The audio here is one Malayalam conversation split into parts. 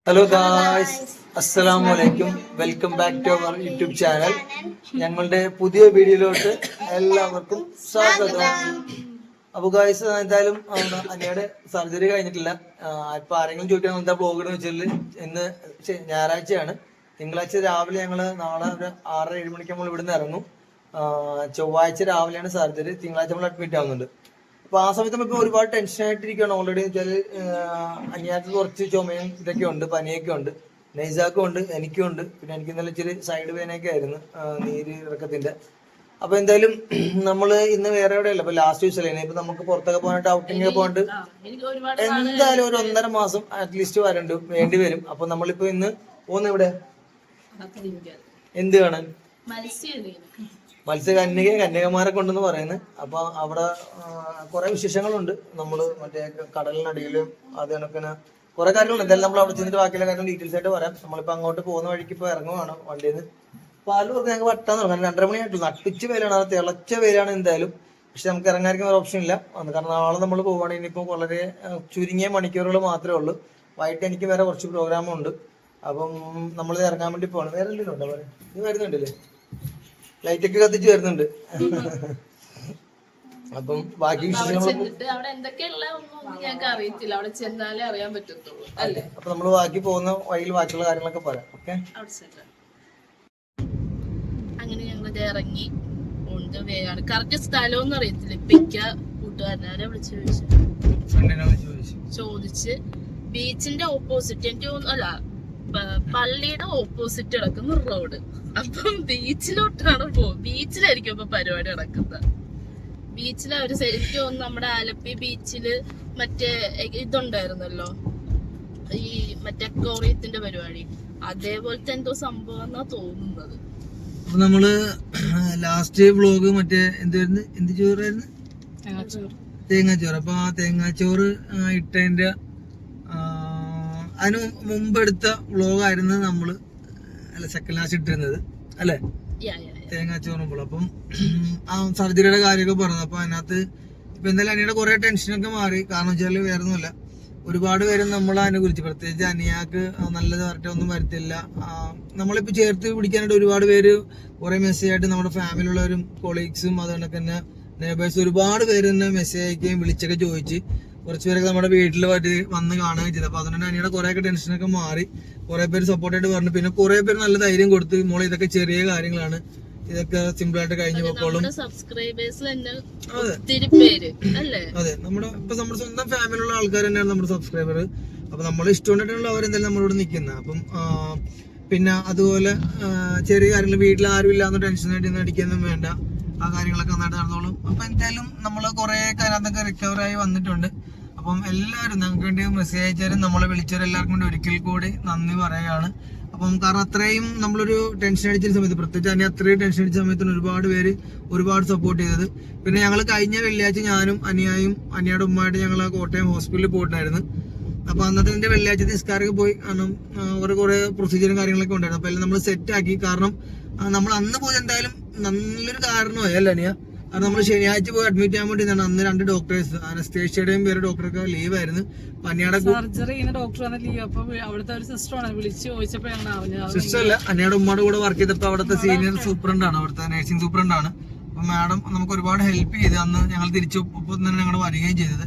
ഹലോ ഗായ്സ്, അസ്സലാമു അലൈക്കും. Welcome back to our YouTube channel. ഞങ്ങളുടെ പുതിയ വീഡിയോയിലോട്ട് എല്ലാവർക്കും സ്വാഗതം. അപ്പൊ ഗായ്സ്, എന്തായാലും അനിയുടെ സർജറി കഴിഞ്ഞിട്ടില്ല. ഇപ്പൊ ആരെങ്കിലും ചോദിക്കണം എന്താ ബ്ലോഗ് എന്ന് വെച്ചാൽ, ഇന്ന് ഞായറാഴ്ചയാണ്. തിങ്കളാഴ്ച രാവിലെ നാളെ ഒരു 6-7 മണിക്ക് നമ്മൾ ഇവിടുന്ന് ഇറങ്ങും. ചൊവ്വാഴ്ച രാവിലെയാണ് സർജറി. തിങ്കളാഴ്ച നമ്മൾ അഡ്മിറ്റ് ആവുന്നുണ്ട്. അപ്പൊ ആ സമയത്ത് നമുക്ക് ഒരുപാട് ടെൻഷൻ ആയിട്ടിരിക്കുകയാണ്. ഓൾറെഡി വെച്ചാല് അനിയാക്ക് കുറച്ച് ചുമയും ഇതൊക്കെ ഉണ്ട്, പനിയൊക്കെ ഉണ്ട്. നൈസാക്കും ഉണ്ട്, എനിക്കും ഉണ്ട്. പിന്നെ എനിക്ക് ഇന്നലെ ഇച്ചിരി സൈഡ് വേനൊക്കെ ആയിരുന്നു, നീര് ഇറക്കത്തിന്റെ. അപ്പൊ എന്തായാലും നമ്മള് ഇന്ന് വേറെ എവിടെയല്ല, ഇപ്പൊ ലാസ്റ്റ് ദിവസമല്ലേ. ഇപ്പൊ നമുക്ക് പുറത്തൊക്കെ പോകാനായിട്ട് ഔട്ടിങ് പോകാണ്ട് എന്തായാലും ഒരു 1.5 മാസം അറ്റ്ലീസ്റ്റ് വേണ്ടി വരും. അപ്പൊ നമ്മളിപ്പോ ഇന്ന് പോകുന്ന ഇവിടെ എന്ത് കാണാൻ? കന്യകമാരെ കൊണ്ടെന്ന് പറയുന്നത്. അപ്പൊ അവിടെ കുറെ വിശേഷങ്ങളുണ്ട്. നമ്മള് മറ്റേ കടലിനടിയിലും അത് കണക്കിന് കുറെ കാര്യങ്ങളുണ്ട്. എന്തായാലും നമ്മൾ അവിടെ ചെന്നിട്ട് ബാക്കിയുള്ള കാര്യം ഡീറ്റെയിൽസ് ആയിട്ട് പറയാം. നമ്മളിപ്പോ അങ്ങോട്ട് പോകുന്ന വഴിക്ക് ഇപ്പൊ ഇറങ്ങുവാണ് വണ്ടിയിൽ നിന്ന്. പാല് പറഞ്ഞ് ഞങ്ങൾക്ക് വട്ടാൻ തുടങ്ങാൻ 2:30 മണിയായിട്ടുള്ളൂ. നട്ടിച്ച് വെയിലാണ്, അത് തിളച്ച വെയിലാണ് എന്തായാലും. പക്ഷെ നമുക്ക് ഇറങ്ങാതിരിക്കുന്ന ഒരു ഓപ്ഷൻ ഇല്ല. കാരണം നാളെ നമ്മൾ പോവുകയാണെങ്കിൽ ഇനിയിപ്പോൾ വളരെ ചുരുങ്ങിയ മണിക്കൂറുകൾ മാത്രമേ ഉള്ളൂ. വൈകിട്ട് എനിക്ക് വേറെ കുറച്ച് പ്രോഗ്രാമും ഉണ്ട്. അപ്പം നമ്മൾ ഇറങ്ങാൻ വേണ്ടി പോകണം. വേറെ എന്തെങ്കിലും ഉണ്ടോ പറയാം? ഇത് വരുന്നുണ്ടല്ലേ, ലൈറ്റൊക്കെ കത്തിച്ച് വരുന്നുണ്ട്. അപ്പം ബാക്കി അപ്പൊ നമ്മള് ബാക്കി പോകുന്ന വഴിയിൽ ബാക്കിയുള്ള കാര്യങ്ങളൊക്കെ പറയാം. ഓക്കെ, അങ്ങനെ ഞങ്ങൾ ഇറങ്ങി. കറക്റ്റ് സ്ഥലമൊന്നും അറിയത്തില്ല. ഇപ്പിക്ക കൂട്ടുകാരനെ വിളിച്ച് ചോദിച്ച് ബീച്ചിന്റെ ഓപ്പോസിറ്റ്, എനിക്ക് അല്ല പള്ളിയുടെ ഓപ്പോസിറ്റ് കിടക്കുന്ന റോഡ്. അപ്പം ബീച്ചിലോട്ടാണ് ബീച്ചിലായിരിക്കും ഇപ്പൊ പരിപാടി നടക്കുന്നത്. ബീച്ചിൽ അവര് ശരിക്കും നമ്മുടെ ആലപ്പി ബീച്ചില് മറ്റേ ഇതുണ്ടായിരുന്നല്ലോ, ഈ മറ്റേ അക്വേറിയത്തിന്റെ പരിപാടി, അതേപോലത്തെ എന്തോ സംഭവം എന്നാ തോന്നുന്നത്. അപ്പൊ നമ്മള് ലാസ്റ്റ് വ്ലോഗ് മറ്റേ എന്ത് ചോറായിരുന്നു? തേങ്ങാച്ചോറ്. അപ്പൊ ആ തേങ്ങാച്ചോറ് ഇട്ടതിന്റെ അതിന് മുമ്പെടുത്ത വ്ലോഗായിരുന്നു നമ്മള് സെക്കൻഡ് ലാസ്റ്റ് ഇട്ടിരുന്നത് അല്ലെ, തേങ്ങാച്ചോറുമ്പോൾ. അപ്പം ആ സർജറിയുടെ കാര്യമൊക്കെ പറഞ്ഞു. അപ്പൊ അതിനകത്ത് ഇപ്പൊ എന്തായാലും അനിയുടെ കുറെ ടെൻഷനൊക്കെ മാറി. കാരണം വെച്ചാല് വേറെ ഒന്നുമില്ല, ഒരുപാട് പേരും നമ്മളെ അനുകൂലിച്ചു. പ്രത്യേകിച്ച് അനിയാക്ക് നല്ലത് വരട്ടെ, ഒന്നും വരത്തില്ല. നമ്മളിപ്പോ ചേർത്ത് പിടിക്കാനായിട്ട് ഒരുപാട് പേര് കുറെ മെസ്സേജ് ആയിട്ട് നമ്മുടെ ഫാമിലിയുള്ളവരും കൊളീഗ്സും അതുകൊണ്ടൊക്കെ തന്നെ നെയ്ബേഴ്സ് ഒരുപാട് പേര് തന്നെ മെസ്സേജ് അയക്കുകയും വിളിച്ചൊക്കെ ചോദിച്ച് കുറച്ച് പേരൊക്കെ നമ്മുടെ വീട്ടിൽ വന്ന് കാണുകയും ചെയ്തു. അപ്പൊ അതുകൊണ്ട് അനിയുടെ കുറെയൊക്കെ ടെൻഷനൊക്കെ മാറി. കുറെ പേര് സപ്പോർട്ടായിട്ട് പറഞ്ഞു. പിന്നെ കുറെ പേര് നല്ല ധൈര്യം കൊടുത്ത്, മോളെ ഇതൊക്കെ ചെറിയ കാര്യങ്ങളാണ്, ഇതൊക്കെ സിമ്പിൾ ആയിട്ട് കഴിഞ്ഞു പോക്കോളും. അതെ, നമ്മുടെ സ്വന്തം ഫാമിലിയുള്ള ആൾക്കാർ തന്നെയാണ് നമ്മുടെ സബ്സ്ക്രൈബർ. അപ്പൊ നമ്മൾ ഇഷ്ടമുണ്ടായിട്ടുള്ള അവരെന്തായാലും നമ്മളോട് നിൽക്കുന്നത്. അപ്പം പിന്നെ അതുപോലെ ചെറിയ കാര്യങ്ങൾ വീട്ടിൽ ആരും ഇല്ലാന്ന് ടെൻഷനായിട്ട് അടിക്കൊന്നും വേണ്ട, ആ കാര്യങ്ങളൊക്കെ നന്നായിട്ട് നടന്നോളും. അപ്പൊ എന്തായാലും നമ്മള് കുറെ അതിനകത്തൊക്കെ റിക്കവർ ആയി വന്നിട്ടുണ്ട്. അപ്പം എല്ലാവരും ഞങ്ങൾക്ക് വേണ്ടി മെസ്സേജ് അയച്ചാലും നമ്മളെ വിളിച്ചവരും എല്ലാവർക്കും വേണ്ടി ഒരിക്കൽ കൂടി നന്ദി പറയുകയാണ്. അപ്പം കാരണം അത്രയും നമ്മളൊരു ടെൻഷൻ അടിച്ച സമയത്ത്, പ്രത്യേകിച്ച് അനി അത്രയും ടെൻഷൻ അടിച്ച സമയത്തിന് ഒരുപാട് സപ്പോർട്ട് ചെയ്തത്. പിന്നെ ഞങ്ങൾ കഴിഞ്ഞ വെള്ളിയാഴ്ച ഞാനും അനിയുടെ ഉമ്മയായിട്ട് ഞങ്ങൾ കോട്ടയം ഹോസ്പിറ്റലിൽ പോയിട്ടുണ്ടായിരുന്നു. അപ്പൊ അന്നത്തെ വെള്ളിയാഴ്ച നിസ്കാരമൊക്കെ പോയി. കാരണം കുറെ പ്രൊസീജിയറും കാര്യങ്ങളൊക്കെ ഉണ്ടായിരുന്നു. അപ്പൊ എല്ലാം നമ്മൾ സെറ്റ് ആക്കി. കാരണം നമ്മൾ അന്ന് പോയി എന്തായാലും നല്ലൊരു കാരണമായി അല്ല അനിയ. കാരണം നമ്മൾ ശനിയാഴ്ച പോയി അഡ്മിറ്റ് ചെയ്യാൻ വേണ്ടി അന്ന് 2 ഡോക്ടേഴ്സ്, അനസ്തേഷ്യയുടെയും വേറെ ഡോക്ടറൊക്കെ ലീവ് ആയിരുന്നു. സിസ്റ്റർ അല്ല, അനിയുടെ ഉമ്മയുടെ കൂടെ വർക്ക് ചെയ്തപ്പോ അവിടുത്തെ സീനിയർ സൂപ്രണ്ടാണ്, അവിടുത്തെ നഴ്സിംഗ് സൂപ്രണ്ടാണ്. അപ്പൊ മാഡം നമുക്ക് ഒരുപാട് ഹെൽപ്പ് ചെയ്ത് അന്ന് ഞങ്ങൾ തിരിച്ചൊപ്പം തന്നെ ഞങ്ങൾ വരികയും ചെയ്തത്.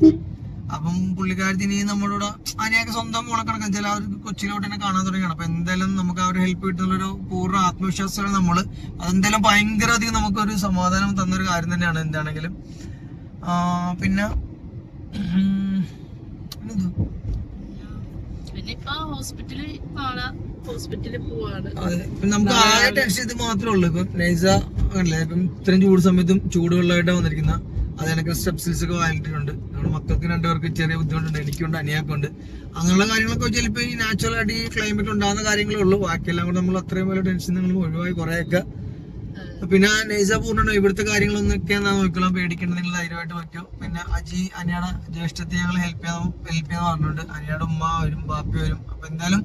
അപ്പം പുള്ളിക്കാരത്തിന് നമ്മളോട് അനിയൊക്കെ സ്വന്തം മോളക്കണക്ക് വെച്ചാൽ ആ ഒരു കൊച്ചിലോട്ട് തന്നെ കാണാൻ തുടങ്ങിയാണ്. അപ്പൊ എന്തായാലും നമുക്ക് ആ ഒരു ഹെൽപ്പ് കിട്ടുന്നൊരു പൂർണ്ണ ആത്മവിശ്വാസമാണ് നമ്മള്. അതെന്തായാലും ഭയങ്കര അധികം നമുക്കൊരു സമാധാനം തന്നൊരു കാര്യം തന്നെയാണ് എന്താണെങ്കിലും. പിന്നെ അതെ, നമുക്ക് ആകെ ടെൻഷൻ ഇത് മാത്രമേ ഉള്ളൂ. ഇപ്പം നൈസ അല്ലേ, ഇപ്പം ഇത്രയും ചൂട് സമയത്തും ചൂടുവെള്ളമായിട്ടാണ് വന്നിരിക്കുന്ന. അതിനൊക്കെ സ്റ്റെപ്സിൽസ് ഒക്കെ വാങ്ങിയിട്ടുണ്ട്. നമ്മുടെ മക്കൾക്ക് 2 പേർക്ക് ചെറിയ ബുദ്ധിമുട്ടുണ്ട്, എനിക്കുണ്ട് അനിയാക്കുണ്ട്. അങ്ങനെയുള്ള കാര്യങ്ങളൊക്കെ വെച്ചാൽ ഇപ്പൊ ഈ നാച്ചുറൽ ആയിട്ട് ഈ ക്ലൈമറ്റ് ഉണ്ടാകുന്ന കാര്യങ്ങളേ ഉള്ളൂ. ബാക്കിയെല്ലാം കൂടെ നമ്മൾ അത്രയും വലിയ ടെൻഷൻ നമ്മൾ ഒഴിവായി കുറെയൊക്കെ. പിന്നെ നൈസ പൂർണ്ണ ഇവിടുത്തെ കാര്യങ്ങളൊന്നൊക്കെ നോക്കണം, പേടിക്കേണ്ട നിങ്ങൾ ധൈര്യമായിട്ട് വയ്ക്കും. പിന്നെ അജി അനിയുടെ ജ്യേഷ്ഠത്തെ ഞങ്ങൾ ഹെൽപ്പ് ചെയ്യാൻ പറഞ്ഞിട്ടുണ്ട്. അനിയുടെ ഉമ്മ വരും, ബാപ്പി വരും. അപ്പൊ എന്തായാലും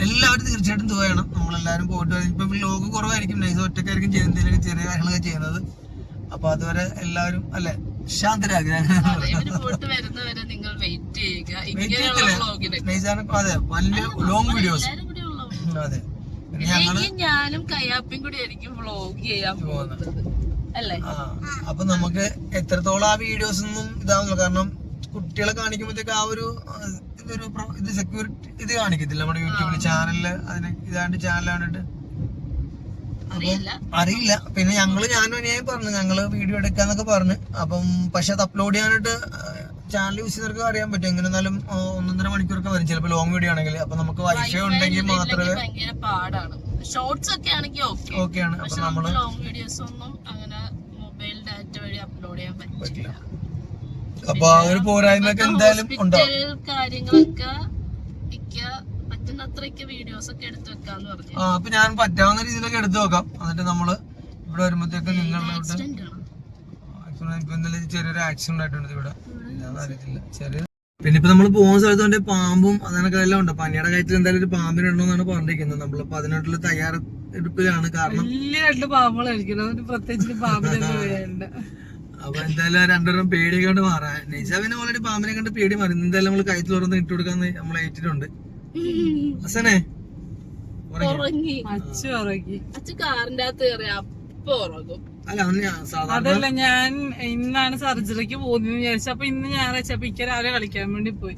എല്ലാവരും തീർച്ചയായിട്ടും ചെയ്യണം. നമ്മളെല്ലാവരും പോയിട്ട് വരും. ഇപ്പൊ ലോകം കുറവായിരിക്കും, നൈസ ഒറ്റക്കായിരിക്കും ചെയ്യുന്നതിലൊക്കെ ചെറിയ കാര്യങ്ങളൊക്കെ ചെയ്യുന്നത്. അപ്പൊ അതുവരെ എല്ലാവരും അല്ലെ ശാന്തരാഗ് ഇവര് പോയിട്ട് വരുന്നവരെ നിങ്ങൾ വെയിറ്റ് ചെയ്യുക. ഇങ്ങനെയുള്ള വ്ളോഗിനൊക്കെ അതെ വലിയ ലോങ് വീഡിയോസ്. എല്ലാരും കൂടി ഉള്ള അതെ ഞാനും കയ്യാപ്പിയും കൂടി ആയിരിക്കും വ്ളോഗ് ചെയ്യാൻ പോകുന്നത് അല്ലേ. അപ്പൊ നമുക്ക് എത്രത്തോളം ആ വീഡിയോസ് ഒന്നും ഇതാവുന്നില്ല. കാരണം കുട്ടികളെ കാണിക്കുമ്പോഴത്തേക്ക് ആ ഒരു ഇത് സെക്യൂരിറ്റി ഇത് കാണിക്കത്തില്ല നമ്മുടെ യൂട്യൂബിൽ ചാനലില്. അതിന് ഇതാണ്ട് ചാനൽ കണ്ടിട്ട് അറിയില്ല. പിന്നെ ഞാനും അനിയായി പറഞ്ഞു ഞങ്ങള് വീഡിയോ എടുക്കാന്നൊക്കെ പറഞ്ഞു. അപ്പം പക്ഷെ അത് അപ്ലോഡ് ചെയ്യാനായിട്ട് ചാനൽ യൂസ് ചെയ്യുന്നവർക്ക് അറിയാൻ പറ്റും. എങ്ങനെ എന്നാലും 1.5 മണിക്കൂറൊക്കെ വരും ചിലപ്പോൾ ലോങ് വീഡിയോ ആണെങ്കിൽ. അപ്പൊ നമുക്ക് വൈഫൈ ഉണ്ടെങ്കിൽ മാത്രമേ പാടാണ്. ഷോർട്സ് ഒക്കെ ആണെങ്കിൽ ഓക്കെയാണ്. അപ്പൊ നമ്മള് ലോങ് വീഡിയോസ് ഒന്നും അങ്ങനെ മൊബൈൽ ഡാറ്റ വഴി അപ്ലോഡ് ചെയ്യാൻ പറ്റില്ല. അപ്പൊ ആ ഒരു പോരായ്മയൊക്കെ എന്തായാലും ഉണ്ടാവും. കാര്യങ്ങളൊക്കെ പറ്റുന്നത്രയ്ക്ക് വീഡിയോസ് ഒക്കെ എടുത്തു വെക്കാന്ന് പറഞ്ഞു. അപ്പൊ ഞാൻ പറ്റാവുന്ന രീതിയിലൊക്കെ എടുത്തു വെക്കാം. എന്നിട്ട് നമ്മള് ഇവിടെ വരുമ്പോഴത്തേക്ക് നിങ്ങളുടെ ഇന്നലെ ചെറിയൊരു ആക്സിഡന്റ് ആയിട്ടുണ്ട് ഇവിടെ. അറിയത്തില്ല ചെറിയ. പിന്നെ ഇപ്പൊ നമ്മള് പോകുന്ന സ്ഥലത്ത് കൊണ്ട് പാമ്പും അങ്ങനൊക്കെ എല്ലാം ഉണ്ട്. പനിയുടെ കാര്യത്തിൽ എന്തായാലും ഒരു പാമ്പിന് ഉണ്ടോന്നാണ് പറഞ്ഞിരിക്കുന്നത്. നമ്മളിപ്പോ അതിനായിട്ടുള്ള തയ്യാറെടുപ്പിലാണ്. കാരണം അപ്പൊ എന്തായാലും രണ്ടെണ്ണം പേടിയൊക്കെ കൊണ്ട് മാറാൻ നിജാവിനെ ഓൾറെഡി പാമ്പിനെ കണ്ട് പേടി മാറി. എന്തായാലും നമ്മള് കയറ്റിൽ തുറന്ന് ഇട്ട് കൊടുക്കാന്ന് നമ്മൾ ഏറ്റിട്ടുണ്ട്. ഹസനെ കാറിന്റെ അകത്ത് കയറി അപ്പൊ ഉറങ്ങും. അതല്ല ഞാൻ ഇന്നാണ് സർജറിക്ക് പോകുന്നത് വിചാരിച്ചു. അപ്പൊ ഇന്ന് ഞായറാഴ്ച അപ്പൊ ഇക്ക രാവിലെ കളിക്കാൻ വേണ്ടി പോയി.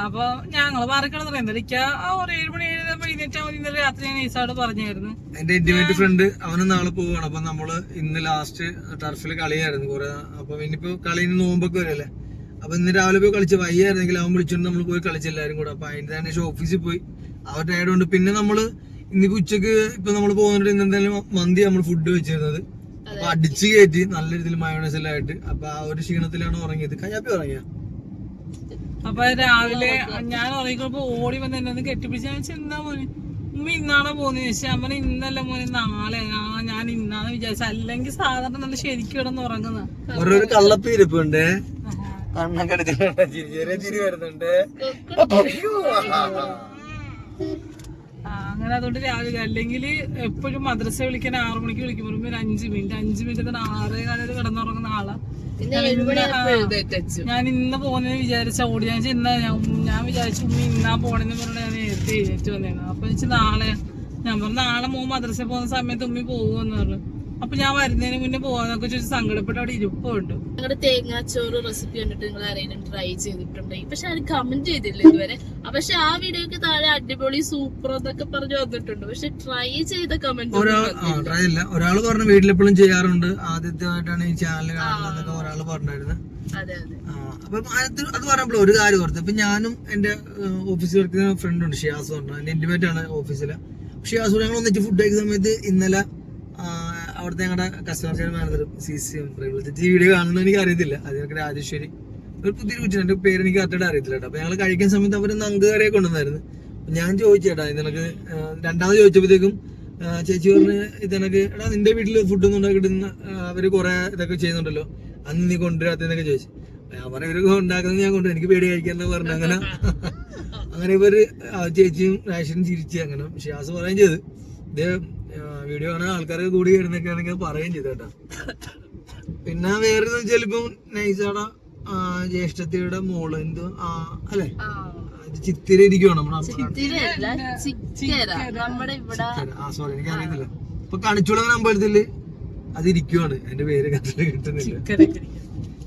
അപ്പൊ ഞങ്ങള് മാറിക്കണം എന്തായാലും ഇക്ക 7 മണി 7 ഇന്നലെ രാത്രി ഞാൻ ഈസാട് പറഞ്ഞായിരുന്നു. എന്റെ ഇന്റിമേറ്റ് ഫ്രണ്ട് അവന് നാളെ പോവാണ്. അപ്പൊ നമ്മള് ഇന്ന് ലാസ്റ്റ് ടർഫില് കളിയായിരുന്നു കുറെ. അപ്പൊ ഇനിയിപ്പോ കളി നോമ്പൊക്കെ വരല്ലേ. അപ്പൊ ഇന്ന് രാവിലെ പോയി കളിച്ച് വയ്യായിരുന്നെങ്കിൽ അവൻ വിളിച്ചോണ്ട് നമ്മൾ പോയി കളിച്ചെല്ലാരും കൂടെ. അപ്പൊ അതിന്റെ തന്നെ ഓഫീസിൽ പോയി അവരുടെ ആയതുകൊണ്ട് പിന്നെ നമ്മള് ഇന്നിപ്പോ ഉച്ചക്ക് ഇപ്പൊ നമ്മള് പോകുന്നുണ്ട്. ഇന്ന് എന്തായാലും മന്തി നമ്മൾ ഫുഡ് വെച്ചിരുന്നത്. അപ്പൊ അടിച്ചു കയറ്റി നല്ല രീതിയിൽ മയോണൈസ് എല്ലാം ആയിട്ട്. അപ്പൊ ആ ഒരു ക്ഷീണത്തിലാണ് ഉറങ്ങിയത്. കയ്യാപ്പി ഉറങ്ങിയ അപ്പൊ രാവിലെ ഞാൻ ഉറങ്ങിക്കപ്പോ ഓടി വന്ന് എന്നെ ഒന്ന് കെട്ടിപ്പിടിച്ച് ഞാൻ ചെന്നാ മോനെ ഉമ്മ ഇന്നാണോ പോകുന്നത് ചോദിച്ചു. അമ്മ ഇന്നല്ല മോനെ നാളെ. ഞാൻ ഇന്നാന്ന് വിചാരിച്ചു. അല്ലെങ്കിൽ സാധാരണ നല്ല ശരിക്കും കിടന്ന് ഉറങ്ങുന്ന ഒരു കള്ളപ്പീരിപ്പുണ്ട്. കണ്ണൊക്കെ ചിരി വരുന്നുണ്ട്. അങ്ങനെ അതുകൊണ്ട് രാവിലെ അല്ലെങ്കിൽ എപ്പോഴും മദ്രസ വിളിക്കാൻ 6 മണിക്ക് വിളിക്കുമ്പോൾ ഒരു 5 മിനിറ്റ് 6:15 കിടന്നുറങ്ങുന്ന ആളാ. ഞാൻ ഇന്ന് പോകുന്നതിന് വിചാരിച്ച ഓടി ഞാൻ വിചാരിച്ചു ഇന്നാ പോണെന്ന് പറഞ്ഞ ഞാൻ നേരത്തെ എഴുന്നേറ്റ് വന്നേന്ന്. അപ്പൊ നാളെ ഞാൻ പറഞ്ഞു നാളെ മോൻ മദ്രസ പോകുന്ന സമയത്ത് ഉമ്മി പോകുമെന്ന് പറഞ്ഞു. അപ്പൊ ഞാൻ വരുന്നതിന് മുന്നേ പോവാന്നൊക്കെ ചോദിച്ചു സങ്കടപ്പെട്ട് അവിടെ ഇരിപ്പുണ്ട്. നിങ്ങളുടെ തേങ്ങാച്ചോറ് റെസിപ്പി കണ്ടിട്ട് നിങ്ങൾ ആരെങ്കിലും ട്രൈ ചെയ്തിട്ടുണ്ടെങ്കിൽ പക്ഷെ അത് കമന്റ് ചെയ്തില്ല ഇതുവരെ. പക്ഷെ ആ വീഡിയോക്ക് താഴെ അടിപൊളി സൂപ്പർ എന്നൊക്കെ പറഞ്ഞു വന്നിട്ടുണ്ട്. പക്ഷെ ട്രൈ ചെയ്ത കമന്റ് ട്രൈ ഇല്ല. ഒരാള് പറഞ്ഞു വീട്ടിലെപ്പോഴും ചെയ്യാറുണ്ട്. ആദ്യമായിട്ടാണ് ഈ ചാനൽ കാണുന്നതൊക്കെ ഒരാള് പറഞ്ഞായിരുന്നു. അപ്പൊ അത് പറയുമ്പോൾ ഒരു കാര്യം ഓർത്ത്. ഇപ്പൊ ഞാനും എന്റെ ഓഫീസിൽ വർക്ക് ചെയ്യുന്ന ഫ്രണ്ട് ഉണ്ട് ഷിയാസ് പറഞ്ഞു. എന്റെ ഇന്റിമേറ്റ് ആണ് ഓഫീസില്. ഷിയാസ് ഞങ്ങൾ ഒന്നിച്ച് ഫുഡ് കഴിക്കുന്ന സമയത്ത് ഇന്നലെ അവിടുത്തെ ഞങ്ങളുടെ customer care manager CC video കാണുന്നത് എനിക്ക് അറിയത്തില്ല. അതിനൊക്കെ രാജേശ്വരി ഒരു പുതിയൊരു കുറ്റി. എന്റെ പേര് എനിക്ക് കറക്റ്റായിട്ട് അറിയത്തില്ല കേട്ടോ. അപ്പൊ ഞങ്ങൾ കഴിക്കുന്ന സമയത്ത് അവർ നങ്കുകറിയെ കൊണ്ടുവന്നായിരുന്നു. ഞാൻ ചോദിച്ചേട്ടാ ഇതിനൊക്കെ രണ്ടാമത് ചോദിച്ചപ്പോഴത്തേക്കും ചേച്ചി പറഞ്ഞ് ഇതെനക്ക് എടാ നിന്റെ വീട്ടിൽ ഫുഡൊന്നും ഉണ്ടാക്കിയിട്ട് അവര് കുറെ ഇതൊക്കെ ചെയ്യുന്നുണ്ടല്ലോ, അന്ന് നീ കൊണ്ടുവരാത്തെന്നൊക്കെ ചോദിച്ചു. ഞാൻ പറഞ്ഞ ഇവരൊക്കെ ഉണ്ടാക്കുന്നത് ഞാൻ കൊണ്ടുവരും, എനിക്ക് പേടി കഴിക്കാന്ന് പറഞ്ഞു. അങ്ങനെ ഇവര് ചേച്ചിയും റേഷനും ചിരിച്ച് അങ്ങനെ ഷിയാസ് പറയുകയും ചെയ്ത് ഇത് വീഡിയോ കാണാൻ ആൾക്കാരൊക്കെ കൂടി വരുന്നൊക്കെ ആണെങ്കിൽ പറയുകയും ചെയ്തു കേട്ടോ. പിന്നെ വേറെ വെച്ചാൽ ഇപ്പം നൈസാട ജ്യേഷ്ഠത്തിയുടെ മോള് എന്തോ അല്ലെ ചിത്തിര ഇരിക്കുവാണ് സോറി എനിക്ക് അറിയത്തില്ല. ഇപ്പൊ കണിച്ചുളങ്ങൻ അമ്പലത്തില് അത് ഇരിക്കുവാണ്. എന്റെ പേര് കിട്ടുന്നില്ല.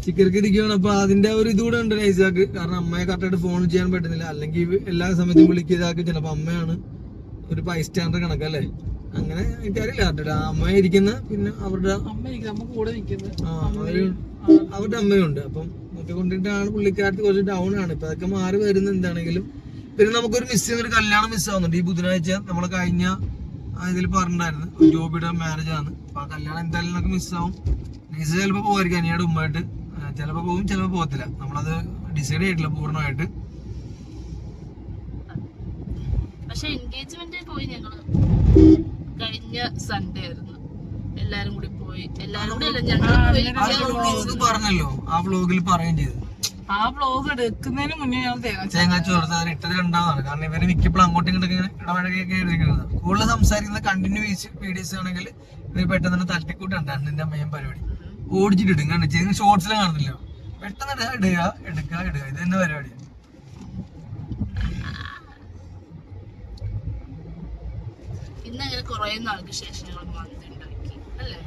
ചിക്കർക്ക് ഇരിക്കുവാണ്. അപ്പൊ അതിന്റെ ഒരു ഇതുകൂടെ ഉണ്ട് നൈസാക്ക്. കാരണം അമ്മയെ കറക്റ്റായിട്ട് ഫോൺ ചെയ്യാൻ പറ്റുന്നില്ല. അല്ലെങ്കിൽ എല്ലാ സമയത്തും വിളിക്കിയതാക്കി ചിലപ്പോ അമ്മയാണ് ഒരു ബൈ സ്റ്റാൻഡർ കണക്കല്ലേ. അങ്ങനെ എനിക്കറിയില്ല കറക്റ്റായിട്ട്. അമ്മ ഇരിക്കുന്ന പിന്നെ അവരുടെ അവരുടെ അമ്മയുണ്ട്. അപ്പം ഒക്കെ കൊണ്ടിട്ടാണ് പുള്ളിക്കാരത്ത് കുറച്ച് ഡൗൺ ആണ്. ഇപ്പൊ അതൊക്കെ മാറി വരുന്ന എന്താണെങ്കിലും. പിന്നെ നമുക്കൊരു മിസ് ചെയ്യുന്ന ഒരു കല്യാണം മിസ്സാവുന്നുണ്ട്. ഈ ബുധനാഴ്ച നമ്മള് കഴിഞ്ഞ ഇതിൽ പറഞ്ഞിട്ടുണ്ടായിരുന്നു ജോബിയുടെ മാരേജ് ആണ്. അപ്പൊ ആ കല്യാണം എന്തായാലും നമുക്ക് മിസ്സാവും. നൈസ് ചിലപ്പോ പോകായിരിക്കും അനിയുടെ ഉമ്മയായിട്ട്. ചിലപ്പോ പോകും ചിലപ്പോ പോകത്തില്ല. നമ്മളത് ഡിസൈഡ് ചെയ്തിട്ടില്ല പൂർണ്ണമായിട്ട്. പക്ഷെ എൻഗേജ്മെന്റ് പോയി ഞങ്ങള് കഴിഞ്ഞ സൺഡേ ആയിരുന്നു. എല്ലാരും കൂടി പോയി. എല്ലാരും കൂടി പറഞ്ഞല്ലോ ആ വ്ലോഗിൽ പറയുകയും ചെയ്തു. ആ വ്ലോഗ് എടുക്കുന്നതിന് മുന്നേ ഞാൻ തേങ്ങാച്ചോറ് ഇട്ടത് രണ്ടാമതാണ്. കാരണം ഇവര് മിക്കപ്പോഴും അങ്ങോട്ടും ഇങ്ങോട്ടും ഇങ്ങനെ ഇടപഴകൊക്കെ എഴുതിക്കുന്നത്. കൂടുതൽ സംസാരിക്കുന്ന കണ്ടിന്യൂസ് വീഡിയോസ് ആണെങ്കിൽ ഇവര് പെട്ടെന്ന് തന്നെ തട്ടിക്കൂട്ടാണ് രണ്ടിന്റെ മെയിൻ പരിപാടി. ഓടിച്ചിട്ട് ഇടും. കാരണം ഷോർട്സിലും കാണുന്നില്ല. പെട്ടെന്ന് ഇടുക ഇത് തന്നെ പരിപാടി. ഇന്നങ്ങനെ കുറെ നാൾക്ക് ശേഷം ഞങ്ങൾ മന്തി ഉണ്ടാക്കി അല്ലേ?